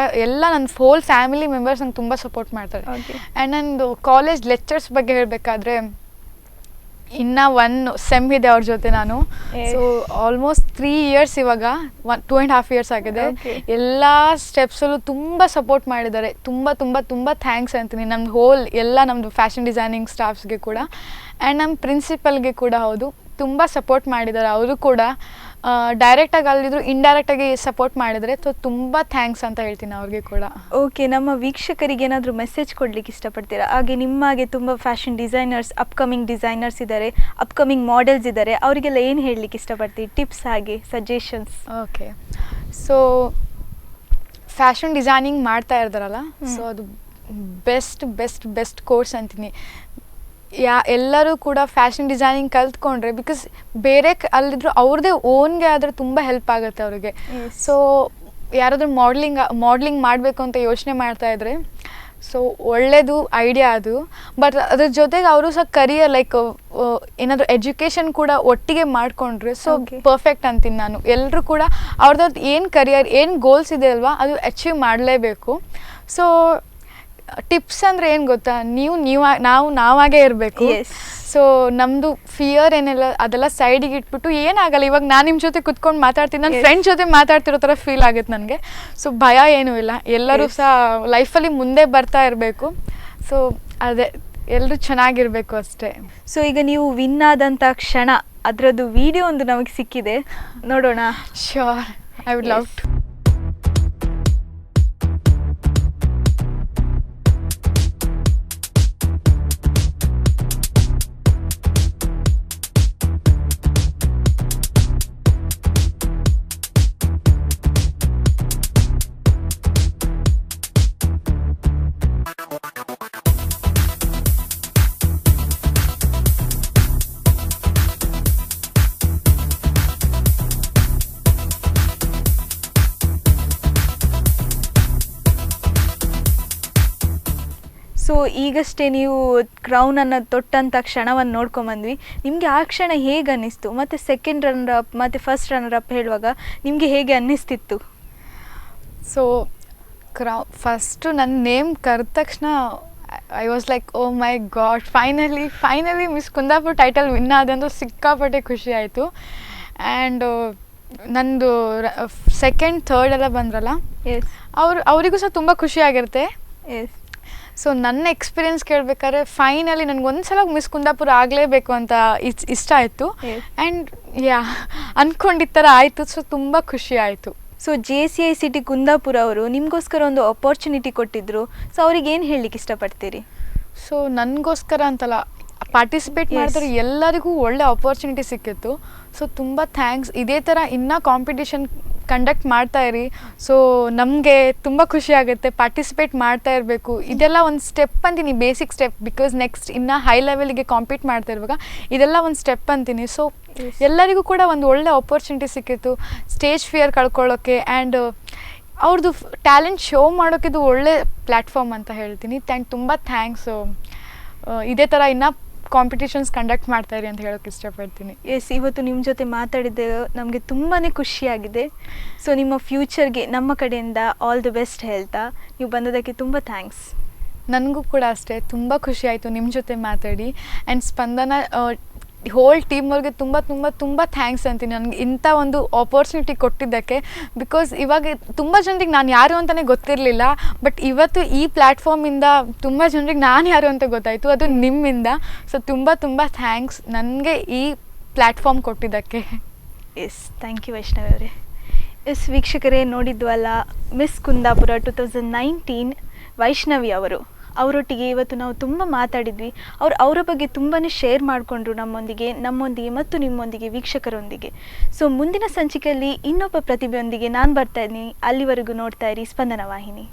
ಎಲ್ಲ ನನ್ನ ಹೋಲ್ ಫ್ಯಾಮಿಲಿ ಮೆಂಬರ್ಸ್ ನಂಗೆ ತುಂಬ ಸಪೋರ್ಟ್ ಮಾಡ್ತಾರೆ. ಆ್ಯಂಡ್ ನಂದು ಕಾಲೇಜ್ ಲೆಕ್ಚರ್ಸ್ ಬಗ್ಗೆ ಹೇಳಬೇಕಾದ್ರೆ ಇನ್ನು 1 ಸೆಮ್ ಇದೆ ಅವ್ರ ಜೊತೆ ನಾನು. ಸೊ ಆಲ್ಮೋಸ್ಟ್ 3 ಇಯರ್ಸ್, ಇವಾಗ 2.5 ಇಯರ್ಸ್ ಆಗಿದೆ. ಎಲ್ಲ ಸ್ಟೆಪ್ಸಲ್ಲೂ ತುಂಬ ಸಪೋರ್ಟ್ ಮಾಡಿದ್ದಾರೆ. ತುಂಬ ಥ್ಯಾಂಕ್ಸ್ ಅಂತೀನಿ ನಮ್ದು ಹೋಲ್ ಎಲ್ಲ ನಮ್ಮದು ಫ್ಯಾಷನ್ ಡಿಸೈನಿಂಗ್ ಸ್ಟಾಫ್ಸ್ಗೆ ಕೂಡ. ಆ್ಯಂಡ್ ನಮ್ಮ ಪ್ರಿನ್ಸಿಪಲ್ಗೆ ಕೂಡ ಹೌದು, ತುಂಬ ಸಪೋರ್ಟ್ ಮಾಡಿದ್ದಾರೆ. ಅವರು ಕೂಡ ಡೈರೆಕ್ಟಾಗಿ ಅಲ್ಲಿದ್ರು ಇಂಡೈರೆಕ್ಟಾಗಿ ಸಪೋರ್ಟ್ ಮಾಡಿದರೆ. ಸೊ ತುಂಬ ಥ್ಯಾಂಕ್ಸ್ ಅಂತ ಹೇಳ್ತೀನಿ ಅವ್ರಿಗೆ ಕೂಡ.
ಓಕೆ, ನಮ್ಮ ವೀಕ್ಷಕರಿಗೆ ಏನಾದರೂ ಮೆಸೇಜ್ ಕೊಡಲಿಕ್ಕೆ ಇಷ್ಟಪಡ್ತೀರಾ? ಹಾಗೆ ನಿಮ್ಮಾಗೆ ತುಂಬ ಫ್ಯಾಷನ್ ಡಿಸೈನರ್ಸ್, ಅಪ್ಕಮಿಂಗ್ ಡಿಸೈನರ್ಸ್ ಇದ್ದಾರೆ, ಅಪ್ಕಮಿಂಗ್ ಮಾಡೆಲ್ಸ್ ಇದ್ದಾರೆ, ಅವರಿಗೆಲ್ಲ ಏನು ಹೇಳಲಿಕ್ಕೆ ಇಷ್ಟಪಡ್ತೀರಿ? ಟಿಪ್ಸ್ ಹಾಗೆ suggestions?
Okay, so fashion designing ಮಾಡ್ತಾ ಇರ್ತಾರಲ್ಲ, ಸೊ ಅದು ಬೆಸ್ಟ್ ಬೆಸ್ಟ್ ಬೆಸ್ಟ್ ಕೋರ್ಸ್ ಅಂತೀನಿ. ಎಲ್ಲರೂ ಕೂಡ ಫ್ಯಾಷನ್ ಡಿಸೈನಿಂಗ್ ಕಲ್ತ್ಕೊಂಡ್ರೆ, ಬಿಕಾಸ್ ಬೇರೆ ಅಲ್ಲಿದ್ರು ಅವ್ರದ್ದೇ ಓನ್ಗೆ ಆದರೆ ತುಂಬ ಹೆಲ್ಪ್ ಆಗುತ್ತೆ ಅವ್ರಿಗೆ. ಸೊ ಯಾರಾದರೂ ಮಾಡ್ಲಿಂಗ್ ಮಾಡಬೇಕು ಅಂತ ಯೋಚನೆ ಮಾಡ್ತಾಯಿದ್ರೆ ಸೊ ಒಳ್ಳೆಯದು ಐಡಿಯಾ ಅದು. ಬಟ್ ಅದ್ರ ಜೊತೆಗೆ ಅವರು ಸಹ ಕರಿಯರ್ ಲೈಕ್ ಏನಾದರೂ ಎಜುಕೇಷನ್ ಕೂಡ ಒಟ್ಟಿಗೆ ಮಾಡಿಕೊಂಡ್ರೆ ಸೊ ಪರ್ಫೆಕ್ಟ್ ಅಂತೀನಿ ನಾನು. ಎಲ್ಲರೂ ಕೂಡ ಅವ್ರದ್ದು ಏನು ಕರಿಯರ್, ಏನು ಗೋಲ್ಸ್ ಇದೆ ಅಲ್ವಾ, ಅದು ಅಚೀವ್ ಮಾಡಲೇಬೇಕು. ಸೊ ಟಿಪ್ಸ್ ಅಂದರೆ ಏನು ಗೊತ್ತಾ, ನಾವಾಗೇ ಇರಬೇಕು. ಸೊ ನಮ್ಮದು ಫಿಯರ್ ಏನೆಲ್ಲ ಅದೆಲ್ಲ ಸೈಡಿಗೆ ಇಟ್ಬಿಟ್ಟು ಏನಾಗಲ್ಲ, ಇವಾಗ ನಾನು ನಿಮ್ಮ ಜೊತೆ ಕುತ್ಕೊಂಡು ಮಾತಾಡ್ತೀನಿ, ನನ್ನ ಫ್ರೆಂಡ್ ಜೊತೆ ಮಾತಾಡ್ತಿರೋ ಥರ ಫೀಲ್ ಆಗುತ್ತೆ ನನಗೆ. ಸೊ ಭಯ ಏನೂ ಇಲ್ಲ, ಎಲ್ಲರೂ ಸಹ ಲೈಫಲ್ಲಿ ಮುಂದೆ ಬರ್ತಾ ಇರಬೇಕು. ಸೊ ಅದೇ ಎಲ್ಲರೂ ಚೆನ್ನಾಗಿರಬೇಕು ಅಷ್ಟೇ.
ಸೊ ಈಗ ನೀವು ವಿನ್ ಆದಂಥ ಕ್ಷಣ ಅದರದ್ದು ವಿಡಿಯೋ ಒಂದು ನಮಗೆ ಸಿಕ್ಕಿದೆ, ನೋಡೋಣ.
Sure, I would love to.
So ಈಗಷ್ಟೇ ನೀವು ಕ್ರೌನನ್ನು ತೊಟ್ಟಂಥ ಕ್ಷಣವನ್ನು ನೋಡ್ಕೊಂಬಂದ್ವಿ. ನಿಮಗೆ ಆ ಕ್ಷಣ ಹೇಗೆ ಅನ್ನಿಸ್ತು? ಮತ್ತು ಸೆಕೆಂಡ್ ರನ್ನರ್ ಅಪ್ ಮತ್ತು ಫಸ್ಟ್ ರನ್ನರ್ ಅಪ್ ಹೇಳುವಾಗ ನಿಮಗೆ ಹೇಗೆ ಅನ್ನಿಸ್ತಿತ್ತು?
ಸೊ ಫಸ್ಟು ನನ್ನ ನೇಮ್ ಕರೆದ ತಕ್ಷಣ I was like, oh my god, finally miss Kundapura title win ಆದಂತೂ ಸಿಕ್ಕಾಪಟ್ಟೆ ಖುಷಿ ಆಯಿತು. ಆ್ಯಂಡ್ ನಂದು ಸೆಕೆಂಡ್ ಥರ್ಡ್ ಎಲ್ಲ ಬಂದ್ರಲ್ಲ, ಅವರಿಗೂ ಸಹ ತುಂಬ ಖುಷಿಯಾಗಿರುತ್ತೆ. ಸೊ ನನ್ನ ಎಕ್ಸ್ಪೀರಿಯನ್ಸ್ ಕೇಳಬೇಕಾದ್ರೆ ಫೈನಲಿ ನನಗೊಂದು ಸಲ ಮಿಸ್ ಕುಂದಾಪುರ ಆಗಲೇಬೇಕು ಅಂತ ಇಷ್ಟ ಆಯಿತು. ಆ್ಯಂಡ್ ಅಂದ್ಕೊಂಡಿದ್ದ ಥರ ಆಯಿತು. ಸೊ ತುಂಬ ಖುಷಿ ಆಯಿತು.
ಸೊ JCICT ಕುಂದಾಪುರ ಅವರು ನಿಮಗೋಸ್ಕರ ಒಂದು ಅಪಾರ್ಚುನಿಟಿ ಕೊಟ್ಟಿದ್ದರು. ಸೊ ಅವ್ರಿಗೆ ಏನು ಹೇಳಲಿಕ್ಕೆ ಇಷ್ಟಪಡ್ತೀರಿ?
ಸೊ ನನಗೋಸ್ಕರ ಅಂತಲ್ಲ, ಪಾರ್ಟಿಸಿಪೇಟ್ ಮಾಡಿದ್ರೆ ಎಲ್ಲರಿಗೂ ಒಳ್ಳೆ ಅಪಾರ್ಚುನಿಟಿ ಸಿಕ್ಕಿತ್ತು. ಸೊ ತುಂಬ ಥ್ಯಾಂಕ್ಸ್. ಇದೇ ಥರ ಇನ್ನೂ ಕಾಂಪಿಟೇಷನ್ ಕಂಡಕ್ಟ್ ಮಾಡ್ತಾ ಇರಿ. ಸೊ ನಮಗೆ ತುಂಬ ಖುಷಿ ಆಗುತ್ತೆ. ಪಾರ್ಟಿಸಿಪೇಟ್ ಮಾಡ್ತಾ ಇರಬೇಕು. ಇದೆಲ್ಲ ಒಂದು ಸ್ಟೆಪ್ ಅಂತೀನಿ, ಬೇಸಿಕ್ ಸ್ಟೆಪ್. ಬಿಕಾಸ್ ನೆಕ್ಸ್ಟ್ ಇನ್ನೂ ಹೈ ಲೆವೆಲ್ಗೆ ಕಾಂಪೀಟ್ ಮಾಡ್ತಾ ಇರುವಾಗ ಇದೆಲ್ಲ ಒಂದು ಸ್ಟೆಪ್ ಅಂತೀನಿ. ಸೊ ಎಲ್ಲರಿಗೂ ಕೂಡ ಒಂದು ಒಳ್ಳೆ ಅಪಾರ್ಚುನಿಟಿ ಸಿಕ್ಕಿತ್ತು ಸ್ಟೇಜ್ ಫಿಯರ್ ಕಳ್ಕೊಳ್ಳೋಕ್ಕೆ. ಆ್ಯಂಡ್ ಅವ್ರದ್ದು ಟ್ಯಾಲೆಂಟ್ ಶೋ ಮಾಡೋಕ್ಕೆ ಇದು ಒಳ್ಳೆ ಪ್ಲ್ಯಾಟ್ಫಾರ್ಮ್ ಅಂತ ಹೇಳ್ತೀನಿ. ತುಂಬ ಥ್ಯಾಂಕ್ಸು. ಇದೇ ಥರ ಇನ್ನೂ ಕಾಂಪಿಟೇಷನ್ಸ್ ಕಂಡಕ್ಟ್ ಮಾಡ್ತಾಯಿರಿ ಅಂತ ಹೇಳೋಕ್ಕೆ ಇಷ್ಟಪಡ್ತೀನಿ.
ಇವತ್ತು ನಿಮ್ಮ ಜೊತೆ ಮಾತಾಡಿದ್ದೆ ನಮಗೆ ತುಂಬಾ ಖುಷಿಯಾಗಿದೆ. ಸೊ ನಿಮ್ಮ ಫ್ಯೂಚರ್ಗೆ ನಮ್ಮ ಕಡೆಯಿಂದ ಆಲ್ ದಿ ಬೆಸ್ಟ್ ಹೇಳ್ತಾ ನೀವು ಬಂದದಕ್ಕೆ ತುಂಬ ಥ್ಯಾಂಕ್ಸ್.
ನನಗೂ ಕೂಡ ಅಷ್ಟೇ ತುಂಬ ಖುಷಿ ಆಯಿತು ನಿಮ್ಮ ಜೊತೆ ಮಾತಾಡಿ. ಆ್ಯಂಡ್ ಸ್ಪಂದನ ಹೋಲ್ ಟೀಮ್ ಅವ್ರಿಗೆ ತುಂಬ ತುಂಬ ತುಂಬ ಥ್ಯಾಂಕ್ಸ್ ಅಂತೀನಿ ನನಗೆ ಇಂಥ ಒಂದು ಆಪರ್ಚುನಿಟಿ ಕೊಟ್ಟಿದ್ದಕ್ಕೆ. ಬಿಕಾಸ್ ಇವಾಗ ತುಂಬ ಜನರಿಗೆ ನಾನು ಯಾರು ಅಂತಲೇ ಗೊತ್ತಿರಲಿಲ್ಲ. ಬಟ್ ಇವತ್ತು ಈ ಪ್ಲ್ಯಾಟ್ಫಾರ್ಮಿಂದ ತುಂಬ ಜನರಿಗೆ ನಾನು ಯಾರು ಅಂತ ಗೊತ್ತಾಯಿತು, ಅದು ನಿಮ್ಮಿಂದ. ಸೊ ತುಂಬ ತುಂಬ ಥ್ಯಾಂಕ್ಸ್ ನನಗೆ ಈ ಪ್ಲ್ಯಾಟ್ಫಾರ್ಮ್ ಕೊಟ್ಟಿದ್ದಕ್ಕೆ.
ಥ್ಯಾಂಕ್ ಯು ವೈಷ್ಣವಿ ಅವರೇ. ವೀಕ್ಷಕರೇ, ನೋಡಿದ್ವಲ್ಲ ಮಿಸ್ ಕುಂದಾಪುರ 2019 ವೈಷ್ಣವಿ ಅವರೊಟ್ಟಿಗೆ ಇವತ್ತು ನಾವು ತುಂಬ ಮಾತಾಡಿದ್ವಿ. ಅವರ ಬಗ್ಗೆ ತುಂಬಾ ಶೇರ್ ಮಾಡಿಕೊಂಡ್ರು ನಮ್ಮೊಂದಿಗೆ ಮತ್ತು ನಿಮ್ಮೊಂದಿಗೆ, ವೀಕ್ಷಕರೊಂದಿಗೆ. ಸೊ ಮುಂದಿನ ಸಂಚಿಕೆಯಲ್ಲಿ ಇನ್ನೊಬ್ಬ ಪ್ರತಿಭೆಯೊಂದಿಗೆ ನಾನು ಬರ್ತಾ ಇದ್ದೀನಿ. ಅಲ್ಲಿವರೆಗೂ ನೋಡ್ತಾ ಇರಿ ಸ್ಪಂದನ ವಾಹಿನಿ.